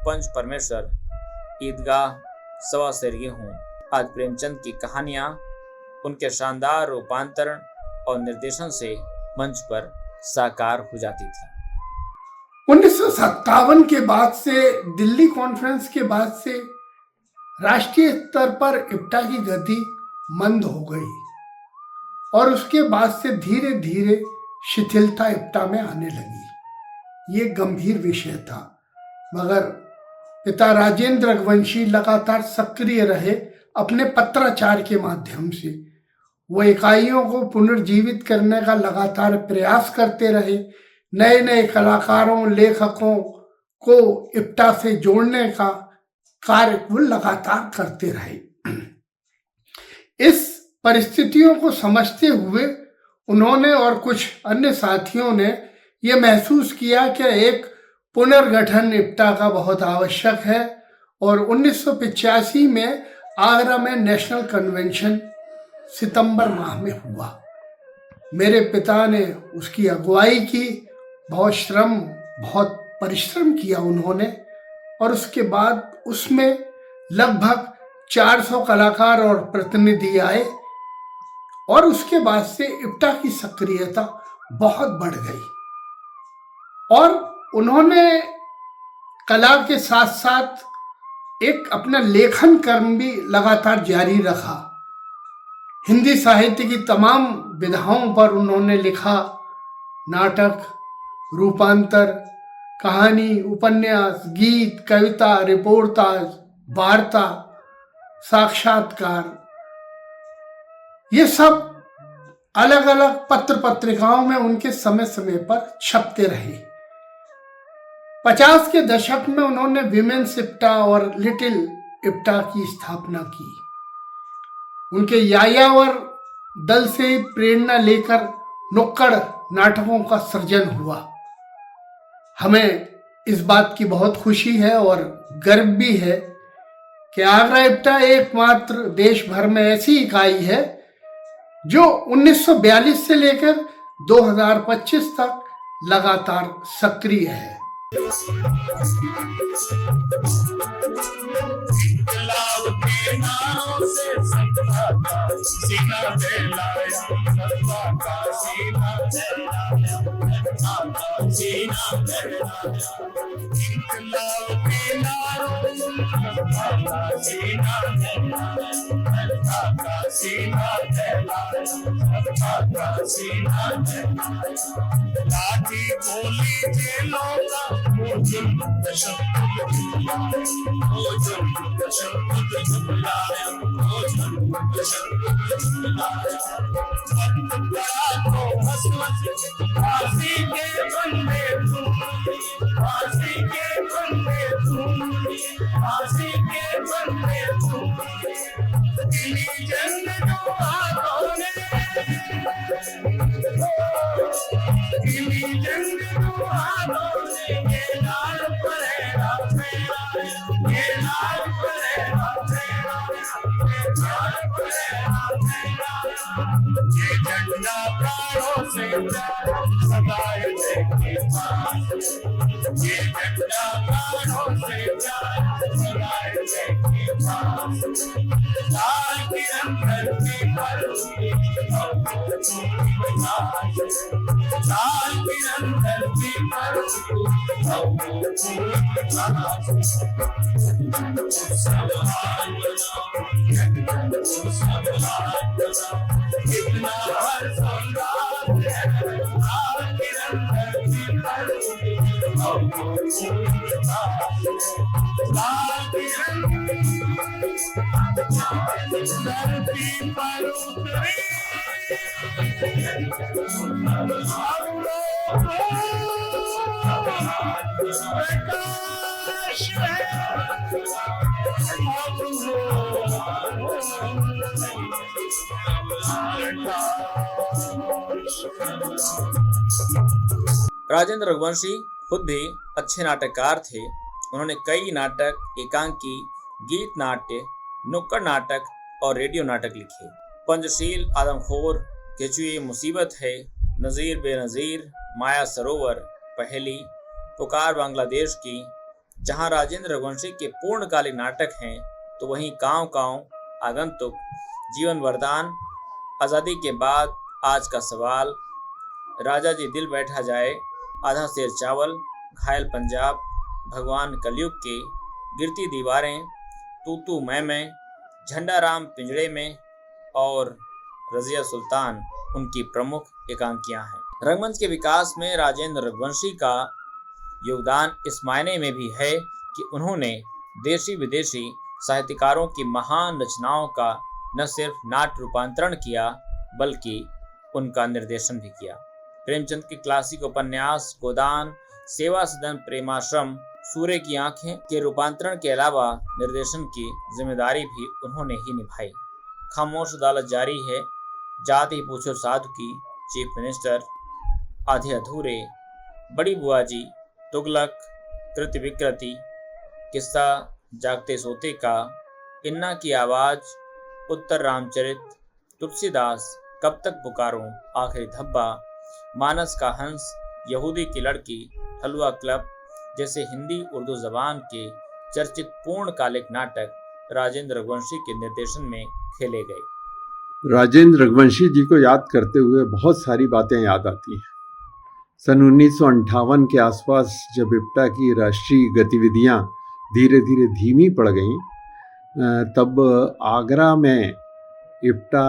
पंच परमेश्वर, ईदगाह, सवा सेर गेहूं आज प्रेमचंद की कहानियां उनके शानदार रूपांतरण और निर्देशन से मंच पर साकार हो जाती थी। 1957 के बाद से, दिल्ली कॉन्फ्रेंस के बाद से राष्ट्रीय स्तर पर इप्टा की गति मंद हो गई और उसके बाद से धीरे धीरे शिथिलता इप्टा में आने लगी। ये गंभीर विषय था, मगर पिता राजेंद्र रघुवंशी लगातार सक्रिय रहे। अपने पत्राचार के माध्यम से वो इकाइयों को पुनर्जीवित करने का लगातार प्रयास करते रहे। नए नए कलाकारों, लेखकों को इप्टा से जोड़ने का कार्य वो लगातार करते रहे। इस परिस्थितियों को समझते हुए उन्होंने और कुछ अन्य साथियों ने यह महसूस किया कि एक पुनर्गठन इप्टा का बहुत आवश्यक है और 1985 में आगरा में नेशनल कन्वेंशन सितंबर माह में हुआ। मेरे पिता ने उसकी अगुवाई की, बहुत परिश्रम किया उन्होंने और उसके बाद उसमें लगभग 400 कलाकार और प्रतिनिधि आए और उसके बाद से इप्टा की सक्रियता बहुत बढ़ गई और उन्होंने कला के साथ साथ एक अपना लेखन कर्म भी लगातार जारी रखा। हिंदी साहित्य की तमाम विधाओं पर उन्होंने लिखा, नाटक, रूपांतर, कहानी, उपन्यास, गीत, कविता, रिपोर्टाज, वार्ता, साक्षात्कार, ये सब अलग अलग पत्र पत्रिकाओं में उनके समय समय पर छपते रहे। 50 के दशक में उन्होंने विमेन्स इप्टा और लिटिल इप्टा की स्थापना की। उनके यायावर दल से प्रेरणा लेकर नुक्कड़ नाटकों का सृजन हुआ। हमें इस बात की बहुत खुशी है और गर्व भी है कि आगरा इप्टा एकमात्र देश भर में ऐसी इकाई है जो 1942 से लेकर 2025 तक लगातार सक्रिय है। इनकलाब के नाम से सत्ता का सीना फैलाया, सत्ता का सीना फैलाया, सत्ता का सीना फैलाया। इनकलाब के नाम से सत्ता का सीना फैलाया, सत्ता का सीना फैलाया, सत्ता का सीना फैलाया। लाठी गोली जेलों का मोजुम तशद्दुद झुलाया, मोजुम तशद्दुद झुलाया, मोजुम तशद्दुद झुलाया। वक्त पड़ा तो हंस हंस फांसी के बंदे तुम, फांसी के बंदे तुम, फांसी के बंदे तुम। दिली जंग जो हाथों ने, दिली जंग जो हाथों ने प्राणों से प्यारा सदाए लेके पास ये इब्टा प्राणों से प्यारा सदाए लेके पास लाल किरण धरती पर उड़ी लाल किरण धरती पर कितना हर सम्राट है लाल किरण धरती पर लाल किरण धरती पर उतरी प्रकाश राजेंद्र रघुवंशी खुद भी अच्छे नाटककार थे। उन्होंने कई नाटक, एकांकी, गीत नाट्य, नुक्कड़ नाटक और रेडियो नाटक लिखे। पंचशील, आदमखोर, केचुए, मुसीबत है, नज़ीर बेनज़ीर, माया सरोवर, पहेली, पुकार बांग्लादेश की। जहां राजेंद्र रघुवंशी के पूर्णकालिक नाटक हैं तो वहीं कांव कांव, आगंतुक, जीवन वरदान, आज़ादी के बाद, आज का सवाल, राजा जी दिल बैठा जाए, आधा सेर चावल, घायल पंजाब, भगवान कलयुग के, गिरती दीवारें, तू तू मैं, झंडा राम पिंजड़े में और रज़िया सुल्तान उनकी प्रमुख एकांकियां हैं। रंगमंच के विकास में राजेंद्र रघुवंशी का योगदान इस मायने में भी है कि उन्होंने देशी विदेशी साहित्यकारों की महान रचनाओं का न सिर्फ नाट्य रूपांतरण किया बल्कि उनका निर्देशन भी किया। प्रेमचंद के क्लासिक उपन्यास गोदान, सेवा सदन, प्रेमाश्रम, सूर्य की आंखें के रूपांतरण के अलावा निर्देशन की जिम्मेदारी भी उन्होंने ही निभाई। खामोश अदालत जारी है, जाति पूछो साधु की, चीफ मिनिस्टर, आधे अधूरे, बड़ी बुआ जी, तुगलक, कृति विकृति, किस्सा जागते सोते का, इन्ना की आवाज, उत्तर रामचरित, तुलसीदास, कब तक पुकारूं, आखिरी धब्बा, मानस का हंस, यहूदी की लड़की, हलवा क्लब जैसे हिंदी उर्दू जबान के चर्चित पूर्णकालिक नाटक राजेंद्र रघुवंशी के निर्देशन में खेले गए। राजेंद्र रघुवंशी जी को याद करते हुए बहुत सारी बातें याद आती हैं। सन 1958 के आसपास जब इप्टा की राष्ट्रीय गतिविधियां धीरे धीरे धीमी पड़ गईं, तब आगरा में इप्टा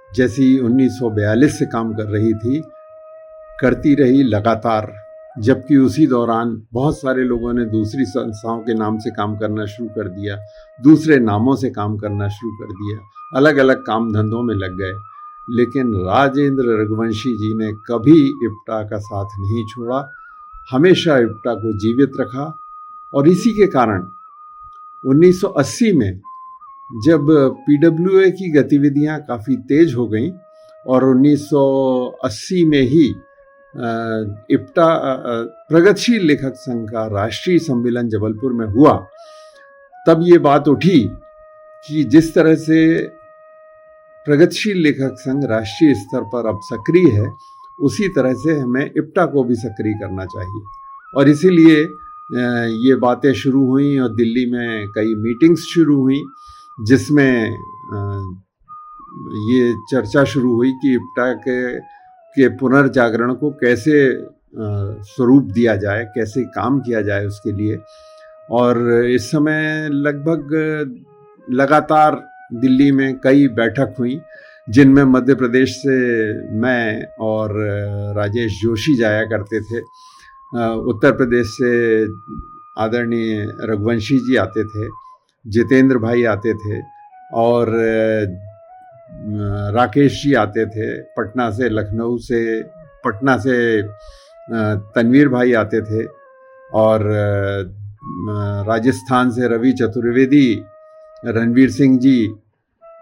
जैसी 1942 से काम कर रही थी, करती रही लगातार, जबकि उसी दौरान बहुत सारे लोगों ने दूसरी संस्थाओं के नाम से काम करना शुरू कर दिया, दूसरे नामों से काम करना शुरू कर दिया, अलग अलग काम धंधों में लग गए। लेकिन राजेंद्र रघुवंशी जी ने कभी इप्टा का साथ नहीं छोड़ा, हमेशा इप्टा को जीवित रखा। और इसी के कारण 1980 में जब पीडब्ल्यूए की गतिविधियां काफ़ी तेज हो गईं और 1980 में ही इप्टा प्रगतिशील लेखक संघ का राष्ट्रीय सम्मेलन जबलपुर में हुआ, तब ये बात उठी कि जिस तरह से प्रगतिशील लेखक संघ राष्ट्रीय स्तर पर अब सक्रिय है, उसी तरह से हमें इप्टा को भी सक्रिय करना चाहिए। और इसीलिए ये बातें शुरू हुई और दिल्ली में कई मीटिंग्स शुरू हुई, जिसमें ये चर्चा शुरू हुई कि इप्टा के पुनर्जागरण को कैसे स्वरूप दिया जाए, कैसे काम किया जाए उसके लिए। और इस समय लगभग लगातार दिल्ली में कई बैठक हुई, जिनमें मध्य प्रदेश से मैं और राजेश जोशी जाया करते थे, उत्तर प्रदेश से आदरणीय रघुवंशी जी आते थे, जितेंद्र भाई आते थे और राकेश जी आते थे, पटना से, लखनऊ से, पटना से तनवीर भाई आते थे और राजस्थान से रवि चतुर्वेदी, रणवीर सिंह जी,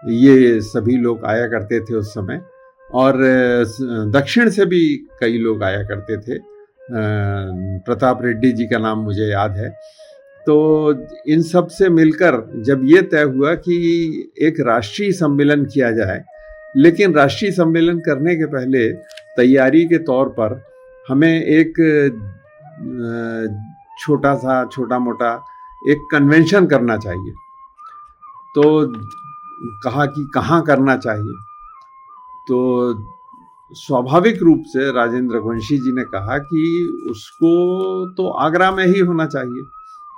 ये सभी लोग आया करते थे उस समय। और दक्षिण से भी कई लोग आया करते थे, प्रताप रेड्डी जी का नाम मुझे याद है। तो इन सब से मिलकर जब ये तय हुआ कि एक राष्ट्रीय सम्मेलन किया जाए, लेकिन राष्ट्रीय सम्मेलन करने के पहले तैयारी के तौर पर हमें एक छोटा मोटा एक कन्वेंशन करना चाहिए। तो कहा कि कहाँ करना चाहिए, तो स्वाभाविक रूप से राजेंद्र रघुवंशी जी ने कहा कि उसको तो आगरा में ही होना चाहिए,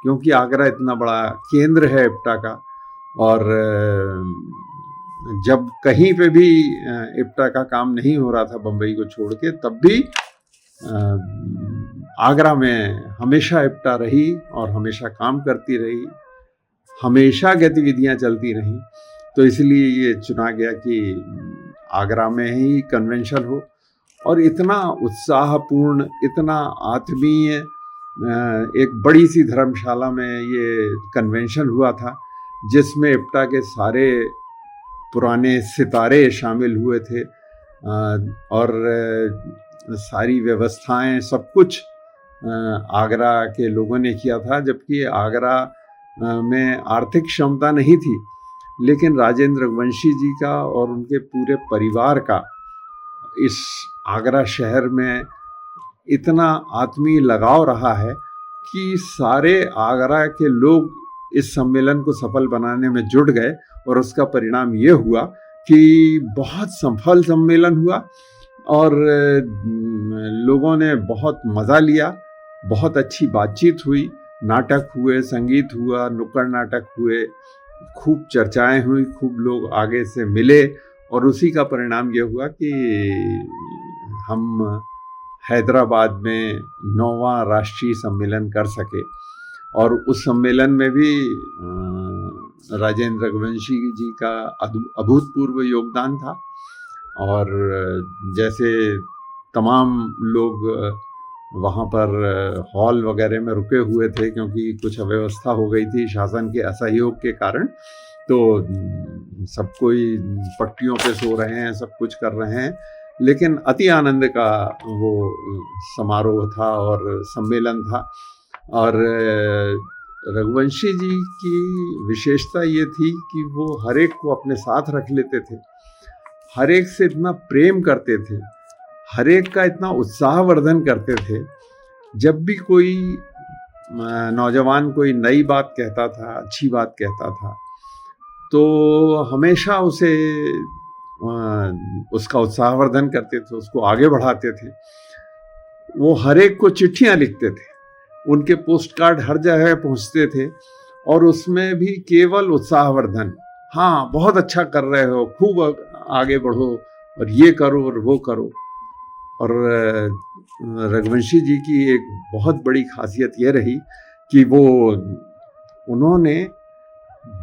क्योंकि आगरा इतना बड़ा केंद्र है इप्टा का। और जब कहीं पे भी इप्टा का काम नहीं हो रहा था बम्बई को छोड़ के, तब भी आगरा में हमेशा इप्टा रही और हमेशा काम करती रही, हमेशा गतिविधियां चलती रहीं। तो इसलिए ये चुना गया कि आगरा में ही कन्वेंशन हो। और इतना उत्साहपूर्ण, इतना आत्मीय, एक बड़ी सी धर्मशाला में ये कन्वेंशन हुआ था, जिसमें इप्टा के सारे पुराने सितारे शामिल हुए थे और सारी व्यवस्थाएं, सब कुछ आगरा के लोगों ने किया था। जबकि आगरा में आर्थिक क्षमता नहीं थी, लेकिन राजेंद्र रघुवंशी जी का और उनके पूरे परिवार का इस आगरा शहर में इतना आत्मीय लगाव रहा है कि सारे आगरा के लोग इस सम्मेलन को सफल बनाने में जुट गए। और उसका परिणाम ये हुआ कि बहुत सफल सम्मेलन हुआ और लोगों ने बहुत मज़ा लिया, बहुत अच्छी बातचीत हुई, नाटक हुए, संगीत हुआ, नुक्कड़ नाटक हुए, खूब चर्चाएं हुई, खूब लोग आगे से मिले। और उसी का परिणाम ये हुआ कि हम हैदराबाद में 9वां राष्ट्रीय सम्मेलन कर सके। और उस सम्मेलन में भी राजेंद्र रघुवंशी जी का अभूतपूर्व योगदान था। और जैसे तमाम लोग वहाँ पर हॉल वगैरह में रुके हुए थे, क्योंकि कुछ अव्यवस्था हो गई थी शासन के असहयोग के कारण, तो सब कोई पट्टियों पे सो रहे हैं, सब कुछ कर रहे हैं। लेकिन अति आनंद का वो समारोह था और सम्मेलन था। और रघुवंशी जी की विशेषता ये थी कि वो हर एक को अपने साथ रख लेते थे, हर एक से इतना प्रेम करते थे, हर एक का इतना उत्साहवर्धन करते थे। जब भी कोई नौजवान कोई नई बात कहता था, अच्छी बात कहता था, तो हमेशा उसे उसका उत्साहवर्धन करते थे, उसको आगे बढ़ाते थे। वो हर एक को चिट्ठियाँ लिखते थे, उनके पोस्ट कार्ड हर जगह पहुँचते थे और उसमें भी केवल उत्साहवर्धन, हाँ बहुत अच्छा कर रहे हो, खूब आगे बढ़ो और ये करो और वो करो। और रघुवंशी जी की एक बहुत बड़ी खासियत ये रही कि उन्होंने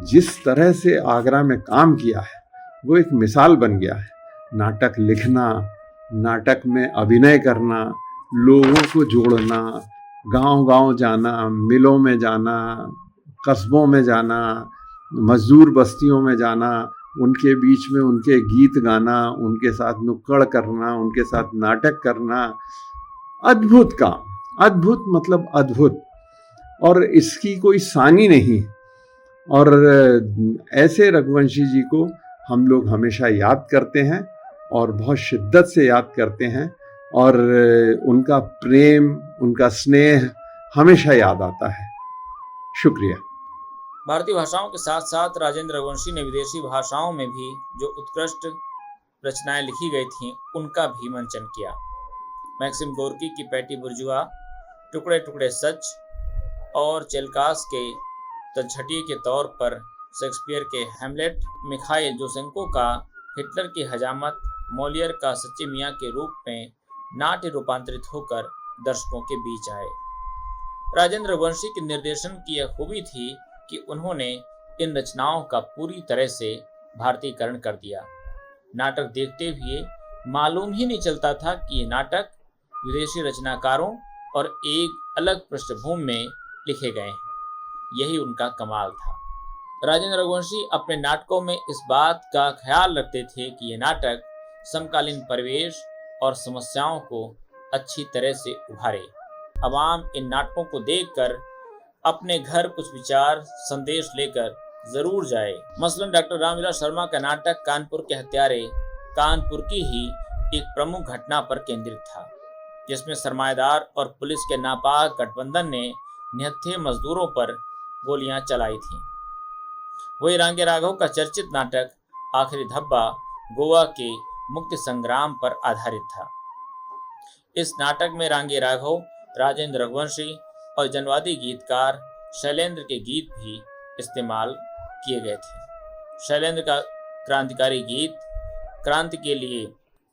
जिस तरह से आगरा में काम किया है वो एक मिसाल बन गया है। नाटक लिखना, नाटक में अभिनय करना, लोगों को जोड़ना, गांव-गांव जाना, मिलों में जाना, कस्बों में जाना, मजदूर बस्तियों में जाना, उनके बीच में उनके गीत गाना, उनके साथ नुक्कड़ करना, उनके साथ नाटक करना। अद्भुत काम, अद्भुत मतलब अद्भुत, और इसकी कोई सानी नहीं। और ऐसे रघुवंशी जी को हम लोग हमेशा याद करते हैं और बहुत शिद्दत से याद करते हैं, और उनका प्रेम, उनका स्नेह हमेशा याद आता है। शुक्रिया। भारतीय भाषाओं के साथ साथ राजेंद्र रघुवंशी ने विदेशी भाषाओं में भी जो उत्कृष्ट रचनाएं लिखी गई थीं उनका भी मंचन किया। मैक्सिम गोर्की की पैटी बुर्जुआ, टुकड़े टुकड़े सच और चेलकास के तलछटिए के तौर पर शेक्सपियर के हैमलेट, मिखाइल जोसेंको का हिटलर की हजामत, मॉलियर का सच्चे मियाँ के रूप में नाट्य रूपांतरित होकर दर्शकों के बीच आए। राजेंद्र रघुवंशी के निर्देशन की यह खूबी थी कि उन्होंने इन रचनाओं का पूरी तरह से भारतीयकरण कर दिया। नाटक देखते हुए मालूम ही नहीं चलता था कि ये नाटक विदेशी रचनाकारों और एक अलग पृष्ठभूमि में लिखे गए हैं। यही उनका कमाल था। राजेंद्र रघुवंशी अपने नाटकों में इस बात का ख्याल रखते थे कि ये नाटक समकालीन परिवेश और समस्याओं को अच्छी तरह से उभारे। अवाम इन नाटकों को देखकर अपने घर कुछ विचार, संदेश लेकर जरूर जाए। मसलन डॉक्टर रामविलास शर्मा का नाटक कानपुर के हत्यारे कानपुर की ही एक प्रमुख घटना पर केंद्रित था, जिसमें सरमाएदार और पुलिस के नापाक गठबंधन ने निहत्थे मजदूरों पर गोलियां चलाई थीं। वही रांगे राघव का चर्चित नाटक आखिरी धब्बा गोवा के मुक्ति संग्राम पर आधारित था। इस नाटक में रांगे राघव, राजेंद्र रघुवंशी और जनवादी गीतकार शैलेंद्र के गीत भी इस्तेमाल किए गए थे। शैलेंद्र का क्रांतिकारी गीत क्रांति के लिए,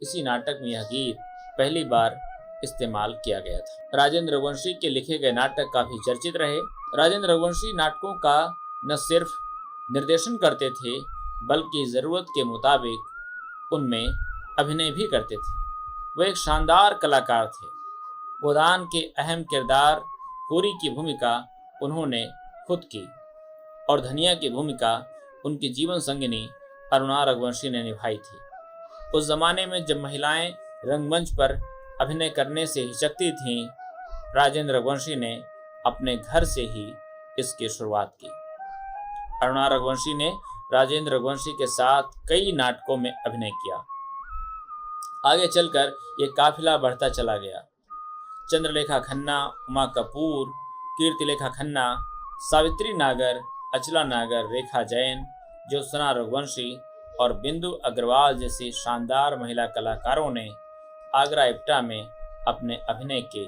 इसी नाटक में यह गीत पहली बार इस्तेमाल किया गया था। राजेंद्र रघुवंशी के लिखे गए नाटक काफी चर्चित रहे। राजेंद्र रघुवंशी नाटकों का न सिर्फ निर्देशन करते थे, बल्कि जरूरत के मुताबिक उनमें अभिनय भी करते थे। वह एक शानदार कलाकार थे। गोदान के अहम किरदार पूरी की भूमिका उन्होंने खुद की और धनिया की भूमिका उनकी जीवन संगिनी अरुणा रघुवंशी ने निभाई थी। उस जमाने में जब महिलाएं रंगमंच पर अभिनय करने से हिचकती थीं, राजेंद्र रघुवंशी ने अपने घर से ही इसकी शुरुआत की। अरुणा रघुवंशी ने राजेंद्र रघुवंशी के साथ कई नाटकों में अभिनय किया। आगे चलकर ये काफिला बढ़ता चला गया। चंद्रलेखा खन्ना, उमा कपूर, कीर्तिलेखा खन्ना, सावित्री नागर, अचला नागर, रेखा जैन, ज्योत्सना रघुवंशी और बिंदु अग्रवाल जैसी शानदार महिला कलाकारों ने आगरा इप्टा में अपने अभिनय के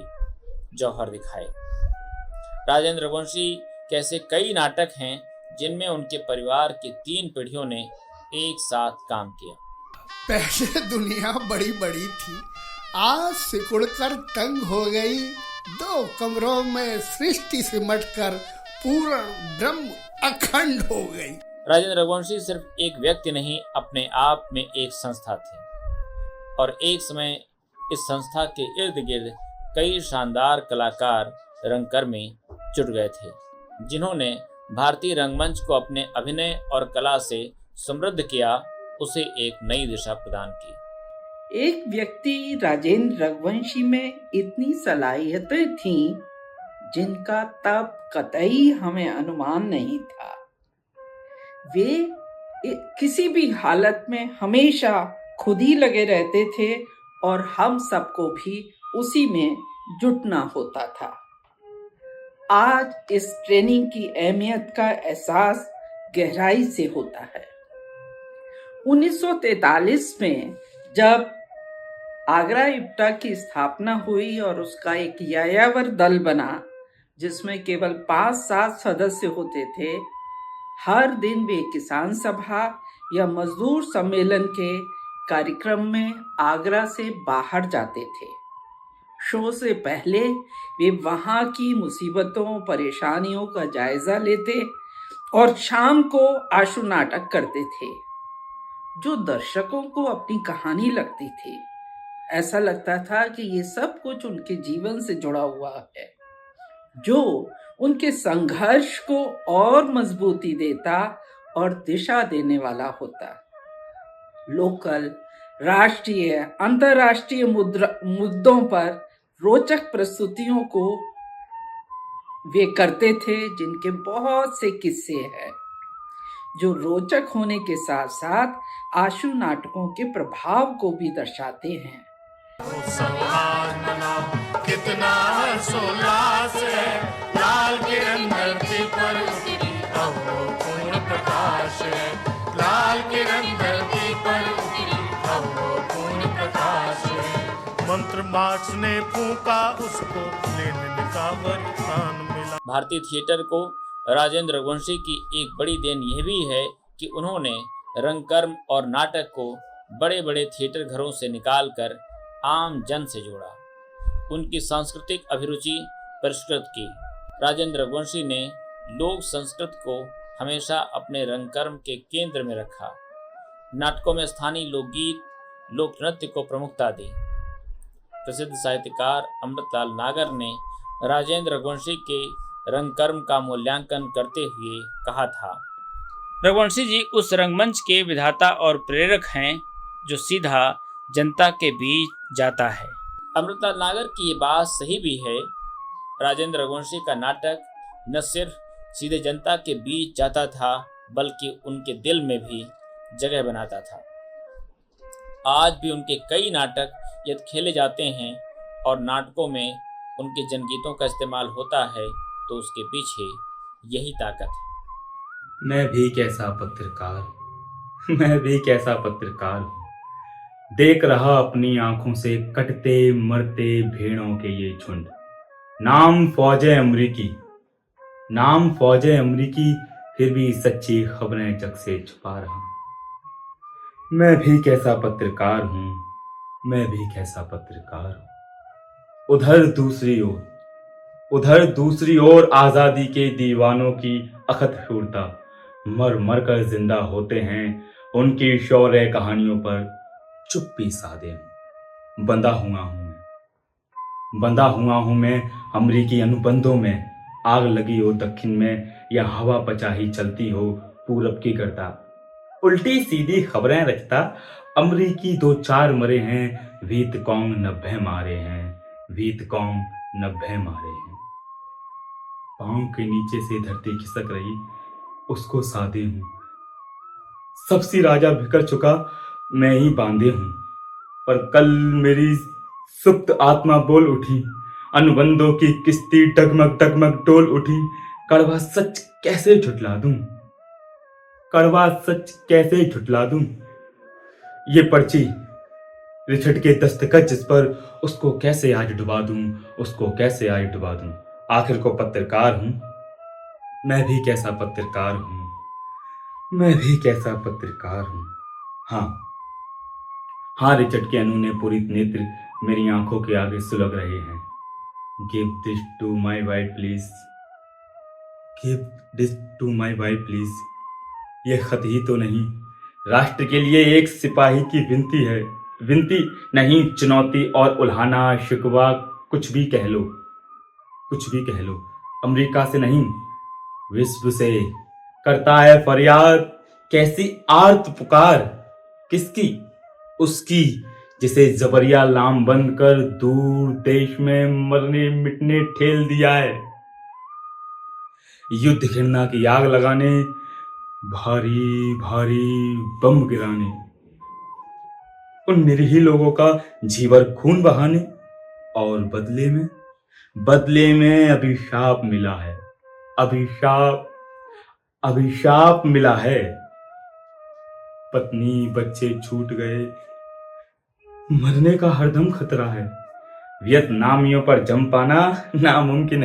जौहर दिखाए। राजेंद्र रघुवंशी के ऐसे कई नाटक हैं जिनमें उनके परिवार की 3 पीढ़ियों ने एक साथ काम किया। पहले दुनिया बड़ी बड़ी थी, आज सिकुड़कर तंग हो गई। 2 कमरों में सृष्टि सिमटकर पूर्ण ब्रह्म अखंड हो गई। राजेंद्र रघुवंशी सिर्फ एक व्यक्ति नहीं, अपने आप में एक संस्था थी और एक समय इस संस्था के इर्द गिर्द कई शानदार कलाकार रंगकर्मी जुट गए थे, जिन्होंने भारतीय रंगमंच को अपने अभिनय और कला से समृद्ध किया, उसे एक नई दिशा प्रदान की। एक व्यक्ति राजेंद्र रघुवंशी में इतनी सलाहियतें थीं जिनका तब कतई हमें अनुमान नहीं था। वे किसी भी हालत में हमेशा खुद ही लगे रहते थे और हम सबको भी उसी में जुटना होता था। आज इस ट्रेनिंग की अहमियत का एहसास गहराई से होता है। 1943 में जब आगरा इप्टा की स्थापना हुई और उसका एक यायावर दल बना, जिसमें केवल 5-7 सदस्य होते थे, हर दिन वे किसान सभा या मजदूर सम्मेलन के कार्यक्रम में आगरा से बाहर जाते थे। शो से पहले वे वहां की मुसीबतों परेशानियों का जायजा लेते और शाम को आशु नाटक करते थे, जो दर्शकों को अपनी कहानी लगती थी। ऐसा लगता था कि ये सब कुछ उनके जीवन से जुड़ा हुआ है, जो उनके संघर्ष को और मजबूती देता और दिशा देने वाला होता। लोकल, राष्ट्रीय, अंतर्राष्ट्रीय मुद्दों पर रोचक प्रस्तुतियों को वे करते थे, जिनके बहुत से किस्से हैं जो रोचक होने के साथ साथ आशु नाटकों के प्रभाव को भी दर्शाते हैं। कितना हर्षोल्लास है, लाल किरण धरती पर उतरी, अब वो पूर्ण प्रकाश है। लाल किरण धरती पर उतरी, अब वो पूर्ण प्रकाश है। मंत्र मार्क्स ने फूंका, उसको लेनिन का वरदान मिला। भारतीय थिएटर को राजेंद्र रघुवंशी की एक बड़ी देन यह भी है कि उन्होंने रंगकर्म और नाटक को बड़े बड़े थिएटर घरों से निकालकर आम जन से जोड़ा, उनकी सांस्कृतिक अभिरुचि परिष्कृत की। राजेंद्र रघुवंशी ने लोक संस्कृत को हमेशा अपने रंगकर्म के केंद्र में रखा। नाटकों में स्थानीय लोकगीत, लोक नृत्य को प्रमुखता दी। प्रसिद्ध साहित्यकार अमृतलाल नागर ने राजेंद्र रघुवंशी के रंगकर्म का मूल्यांकन करते हुए कहा था, रघुवंशी जी उस रंगमंच के विधाता और प्रेरक हैं जो सीधा जनता के बीच जाता है। अमृतलाल नागर की ये बात सही भी है। राजेंद्र रघुवंशी का नाटक न सिर्फ सीधे जनता के बीच जाता था, बल्कि उनके दिल में भी जगह बनाता था। आज भी उनके कई नाटक यदि खेले जाते हैं और नाटकों में उनके जनगीतों का इस्तेमाल होता है तो उसके पीछे यही ताकत है। मैं भी कैसा पत्रकार हूँ, देख रहा अपनी आंखों से कटते मरते भेड़ों के ये झुंड। नाम फौजे अमरीकी, फिर भी सच्ची खबरें जग से छुपा रहा। मैं भी कैसा पत्रकार हूँ। उधर दूसरी ओर आजादी के दीवानों की अखत शूरता मर मर कर जिंदा होते हैं। उनकी शौर्य कहानियों पर चुप्पी साधे हूं। बंधा हुआ हूं मैं अमरीकी अनुबंधों में। आग लगी हो दक्षिण में या हवा पचाही चलती हो पूरब की गर्दा। उल्टी सीधी खबरें रचता अमरीकी 2-4 मरे हैं। वीतकॉन्ग 90 मारे हैं। पांव के नीचे से धरती खिसक रही, उसको साधे हूं। सबसी राजा बिखर चुका, मैं ही बांधे हूं। पर कल मेरी सुप्त आत्मा बोल उठी। अनुबंधों की किस्ती डगमग डोल उठी। कड़वा सच कैसे झुठला दूं? ये पर्ची रिचर्ड के दस्तखत जिस पर, उसको कैसे आज डुबा दूं? आखिर को पत्रकार हूं। मैं भी कैसा पत्रकार हूं। हाँ, रिचर्ड के अनूने पूरित नेत्र मेरी आंखों के आगे सुलग रहे हैं। Give this to my wife please। ये खत ही तो नहीं, राष्ट्र के लिए एक सिपाही की विनती नहीं, चुनौती और उल्हाना शिकवा कुछ भी कह लो। अमेरिका से नहीं, विश्व से करता है फरियाद। कैसी आर्त पुकार, किसकी? उसकी जिसे जबरिया लाम बंद कर दूर देश में मरने मिटने ठेल दिया है। युद्ध घृणा की आग लगाने, भारी भारी बम गिराने, उन निरीह लोगों का जीवर खून बहाने, और बदले में अभिशाप मिला है। पत्नी बच्चे छूट गए, मरने का हरदम खतरा है। वियतनामियों पर जम पाना नामुमकिन।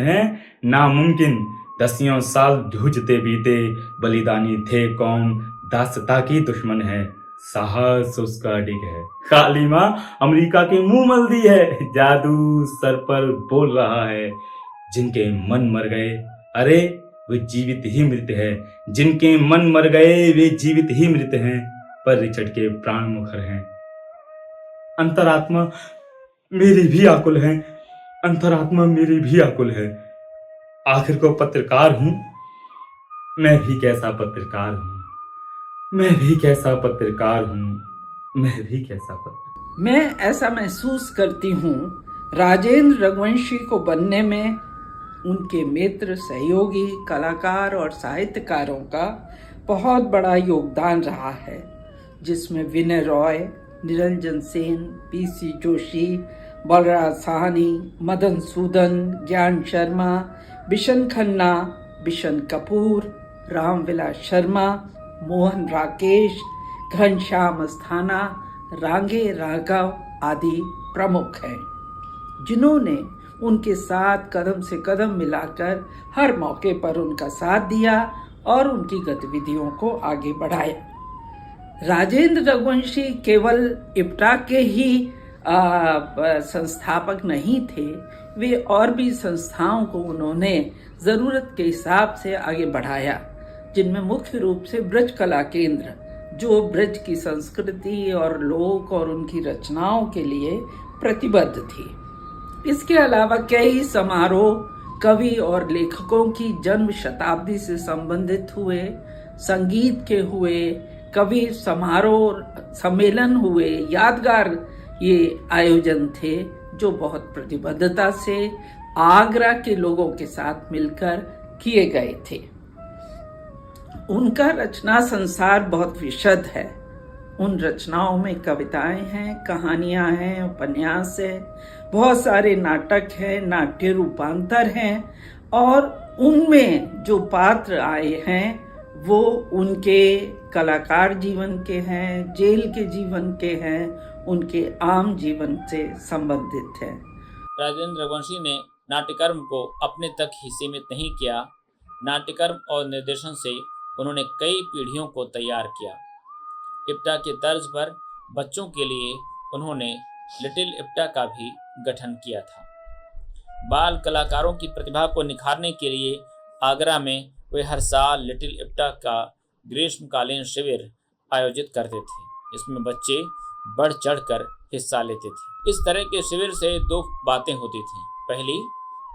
10 साल जूझते बीते, बलिदानी थे कौम, दासता की दुश्मन है, साहस उसका डिग है। काली माँ अमेरिका के मुंह मल दी है, जादू सर पर बोल रहा है। जिनके मन मर गए, अरे वे जीवित ही मृत हैं। जिनके मन मर गए वे जीवित ही मृत हैं, पर रिचर्ड के प्राण मुखर हैं। अंतरात्मा मेरी भी आकुल है। आखिर को पत्रकार हूं। मैं भी कैसा पत्रकार हूं। मैं ऐसा महसूस करती हूँ राजेंद्र रघुवंशी को बनने में उनके मित्र, सहयोगी, कलाकार और साहित्यकारों का बहुत बड़ा योगदान रहा है, जिसमें विनय रॉय, निरंजन सेन, पीसी जोशी, बलराज साहनी, मदन सूदन, ज्ञान शर्मा, बिशन खन्ना, बिशन कपूर, रामविलास शर्मा, मोहन राकेश, घनश्याम अस्थाना, रांगे राघव आदि प्रमुख हैं, जिन्होंने उनके साथ कदम से कदम मिलाकर हर मौके पर उनका साथ दिया और उनकी गतिविधियों को आगे बढ़ाया। राजेंद्र रघुवंशी केवल इप्टा के ही संस्थापक नहीं थे, वे और भी संस्थाओं को उन्होंने ज़रूरत के हिसाब से आगे बढ़ाया, जिनमें मुख्य रूप से ब्रज कला केंद्र, जो ब्रज की संस्कृति और लोक और उनकी रचनाओं के लिए प्रतिबद्ध थी। इसके अलावा कई समारोह कवि और लेखकों की जन्म शताब्दी से संबंधित हुए, संगीत के हुए, कवि समारोह सम्मेलन हुए, यादगार ये आयोजन थे जो बहुत प्रतिबद्धता से आगरा के लोगों के साथ मिलकर किए गए थे। उनका रचना संसार बहुत विशद है। उन रचनाओं में कविताएं हैं, कहानियां हैं, उपन्यास है, बहुत सारे नाटक हैं, नाट्य रूपांतर हैं और उनमें जो पात्र आए हैं वो उनके कलाकार जीवन के हैं, जेल के जीवन के हैं, उनके आम जीवन से संबंधित हैं। राजेंद्र रघुवंशी ने नाट्यकर्म को अपने तक ही सीमित नहीं किया। नाट्यकर्म और निर्देशन से उन्होंने कई पीढ़ियों को तैयार किया। इप्टा के तर्ज पर बच्चों के लिए उन्होंने लिटिल इप्टा का भी गठन किया था। बाल कलाकारों की प्रतिभा को निखारने के लिए आगरा में वे हर साल लिटिल इप्टा का ग्रीष्मकालीन शिविर आयोजित करते थे। इसमें बच्चे बढ़ चढ़कर हिस्सा लेते थे। इस तरह के शिविर से दो बातें होती थीं। पहली,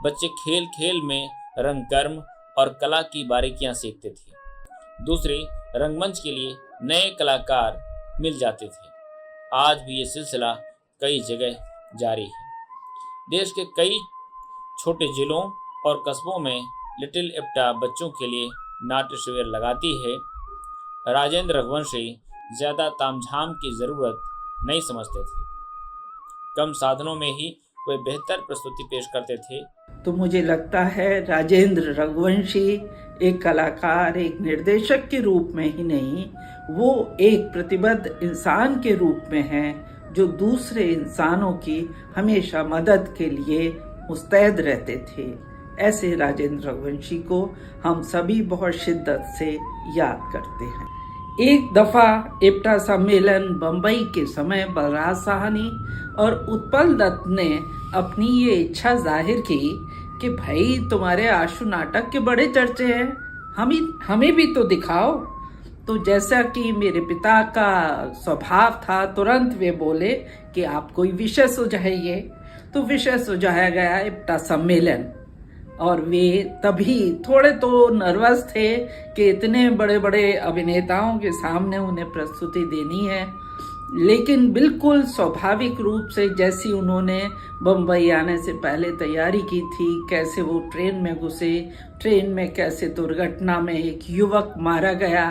बच्चे खेल खेल में रंगकर्म और कला की बारीकियां सीखते थे। दूसरी, रंगमंच के लिए नए कलाकार मिल जाते थे। आज भी ये सिलसिला कई जगह जारी है। देश के कई छोटे जिलों और कस्बों में लिटिल इप्टा बच्चों के लिए नाट्य शिविर लगाती है। राजेंद्र रघुवंशी ज़्यादा तामझाम की ज़रूरत नहीं समझते थे। कम साधनों में ही वे बेहतर प्रस्तुति पेश करते थे। तो मुझे लगता है राजेंद्र रघुवंशी एक कलाकार, एक निर्देशक के रूप में ही नहीं, वो एक प्रतिबद्ध इंसान के रूप में हैं जो दूसरे इंसानों की हमेशा मदद के लिए मुस्तैद रहते थे। ऐसे राजेंद्र रघुवंशी को हम सभी बहुत शिद्दत से याद करते हैं। एक दफा इप्टा सम्मेलन बम्बई के समय बलराज साहनी और उत्पल दत्त ने अपनी ये इच्छा जाहिर की कि भाई तुम्हारे आशु नाटक के बड़े चर्चे हैं, हमें भी तो दिखाओ। तो जैसा कि मेरे पिता का स्वभाव था, तुरंत वे बोले कि आप कोई विषय सुझाइए। तो विषय सुझाया गया इप्टा सम्मेलन। और वे तभी थोड़े तो नर्वस थे कि इतने बड़े बड़े अभिनेताओं के सामने उन्हें प्रस्तुति देनी है, लेकिन बिल्कुल स्वाभाविक रूप से जैसी उन्होंने बम्बई आने से पहले तैयारी की थी, कैसे वो ट्रेन में घुसे, ट्रेन में कैसे दुर्घटना में एक युवक मारा गया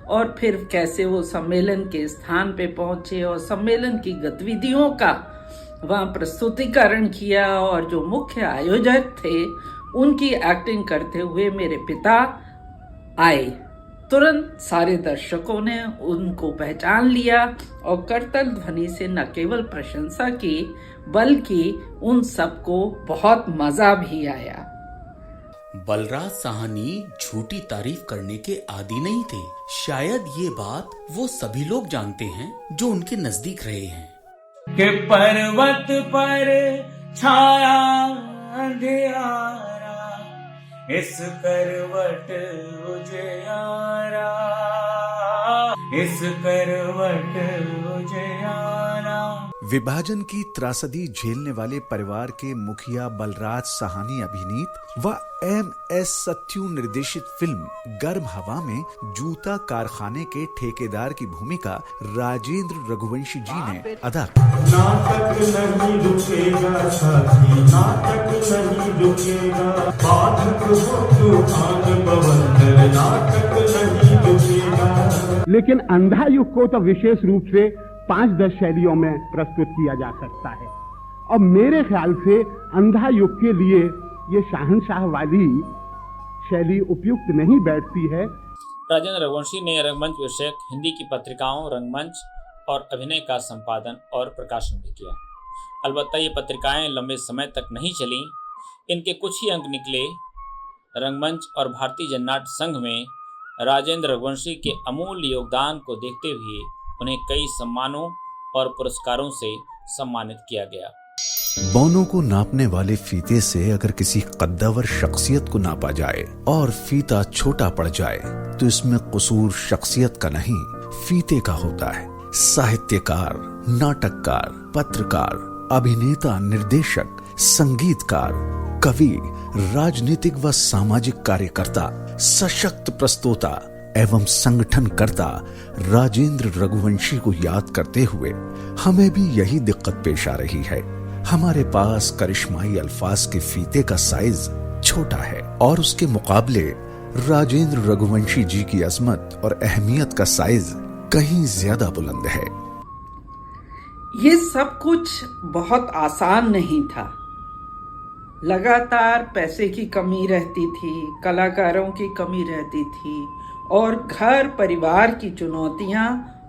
और फिर कैसे वो सम्मेलन के स्थान पे पहुंचे और सम्मेलन की गतिविधियों का वहाँ प्रस्तुतिकरण किया, और जो मुख्य आयोजक थे उनकी एक्टिंग करते हुए मेरे पिता आए। तुरंत सारे दर्शकों ने उनको पहचान लिया और करतल ध्वनि से न केवल प्रशंसा की बल्कि उन सबको बहुत मजा भी आया। बलराज साहनी झूठी तारीफ करने के आदी नहीं थे। शायद ये बात वो सभी लोग जानते हैं जो उनके नजदीक रहे हैं। कि पर्वत पर छाया अंधियारा, इस करवट उजियारा, इस करवट उजियारा। विभाजन की त्रासदी झेलने वाले परिवार के मुखिया बलराज साहनी अभिनीत व MS सत्यू निर्देशित फिल्म गर्म हवा में जूता कारखाने के ठेकेदार की भूमिका राजेंद्र रघुवंशी जी ने अदा की। नाटक नहीं रुकेगा साथी, नाटक नहीं रुकेगा, बाधक हो तूफान बवंडर, नाटक नहीं रुकेगा। लेकिन अंधा युग को तो विशेष रूप से 5-10 शैलियों में प्रस्तुत किया जा सकता है, और मेरे ख्याल से अंधा युग के लिए ये शहंशाह वाली शैली उपयुक्त नहीं बैठती है। राजेंद्र रघुवंशी ने रंगमंच विषयक हिंदी की पत्रिकाओं रंगमंच और अभिनय का संपादन और प्रकाशन भी किया। अलबत्ता ये पत्रिकाएं लंबे समय तक नहीं चलीं। इनके कुछ ही अंक निकले। रंगमंच और भारतीय जननाट्य संघ में राजेंद्र रघुवंशी के अमूल्य योगदान को देखते हुए उन्हें कई सम्मानों और पुरस्कारों से सम्मानित किया गया। बौनों को नापने वाले फीते से अगर किसी कद्दावर शख्सियत को नापा जाए और फीता छोटा पड़ जाए तो इसमें कसूर शख्सियत का नहीं, फीते का होता है। साहित्यकार, नाटककार, पत्रकार, अभिनेता, निर्देशक, संगीतकार, कवि, राजनीतिक व सामाजिक कार्यकर्ता, सशक्त प्रस्तोता एवं संगठनकर्ता राजेंद्र रघुवंशी को याद करते हुए हमें भी यही दिक्कत पेश आ रही है। हमारे पास करिश्माई अल्फाज के फीते का साइज छोटा है और उसके मुकाबले राजेंद्र रघुवंशी जी की अजमत और अहमियत का साइज कहीं ज्यादा बुलंद है। ये सब कुछ बहुत आसान नहीं था। लगातार पैसे की कमी रहती थी, कलाकारों की कमी रहती थी और घर परिवार की चुनौतियां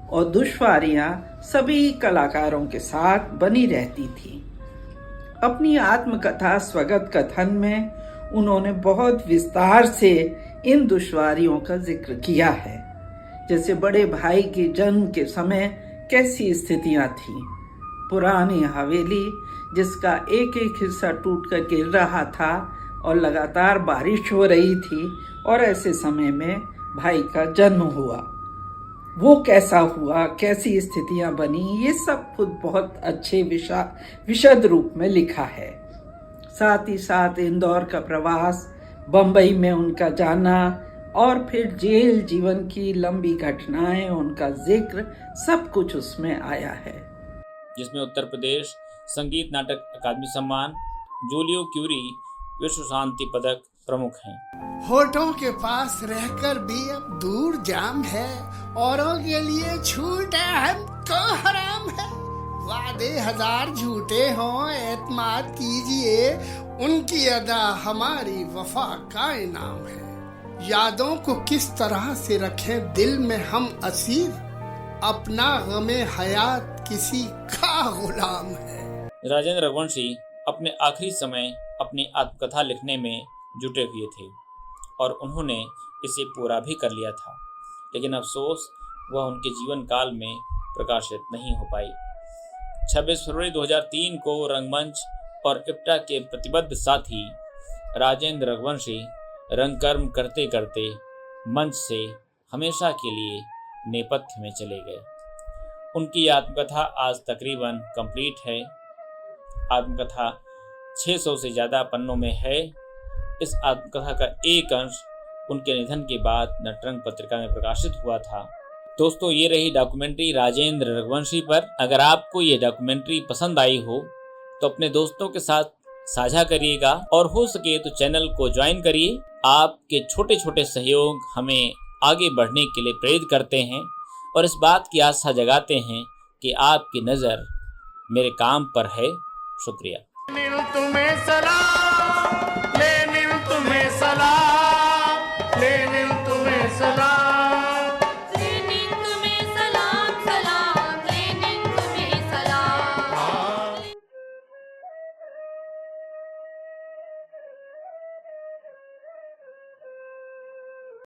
और दुश्वारियां सभी कलाकारों के साथ बनी रहती थी। अपनी आत्मकथा स्वगत कथन में उन्होंने बहुत विस्तार से इन दुश्वारियों का जिक्र किया है, जैसे बड़े भाई के जन्म के समय कैसी स्थितियां थीं, पुरानी हवेली जिसका एक एक हिस्सा टूट कर गिर रहा था और लगातार बारिश हो रही थी और ऐसे समय में भाई का जन्म हुआ, वो कैसा हुआ, कैसी स्थितियां बनी, ये सब खुद बहुत अच्छे विशद रूप में लिखा है। साथ ही साथ इंदौर का प्रवास, बंबई में उनका जाना और फिर जेल जीवन की लंबी घटनाएं, उनका जिक्र, सब कुछ उसमें आया है, जिसमें उत्तर प्रदेश संगीत नाटक अकादमी सम्मान, जूलियो क्यूरी विश्व शांति पदक प्रमुख हैं। होठों के पास रहकर भी अब दूर जाम है, औरों के लिए छूट है, हमको हराम है। वादे हजार झूठे हों, एतमाद कीजिए, उनकी अदा हमारी वफा का इनाम है। यादों को किस तरह से रखें दिल में हम असीर, अपना गमे हयात किसी का गुलाम है। राजेंद्र रघुवंशी अपने आखिरी समय अपनी आत्मकथा लिखने में जुटे हुए थे और उन्होंने इसे पूरा भी कर लिया था, लेकिन अफसोस वह उनके जीवन काल में प्रकाशित नहीं हो पाई। 26 फरवरी 2003 को रंगमंच और इप्टा के प्रतिबद्ध साथी राजेंद्र रघुवंशी रंगकर्म करते करते मंच से हमेशा के लिए नेपथ्य में चले गए। उनकी आत्मकथा आज तकरीबन कंप्लीट है। आत्मकथा 600 से ज़्यादा पन्नों में है। इस आत्मकथा का एक अंश उनके निधन के बाद नटरंग पत्रिका में प्रकाशित हुआ था। दोस्तों, ये रही डॉक्यूमेंट्री राजेंद्र रघुवंशी पर। अगर आपको ये डॉक्यूमेंट्री पसंद आई हो तो अपने दोस्तों के साथ साझा करिएगा और हो सके तो चैनल को ज्वाइन करिए। आपके छोटे छोटे सहयोग हमें आगे बढ़ने के लिए प्रेरित करते हैं और इस बात की आशा जगाते हैं कि आपकी नज़र मेरे काम पर है। शुक्रिया।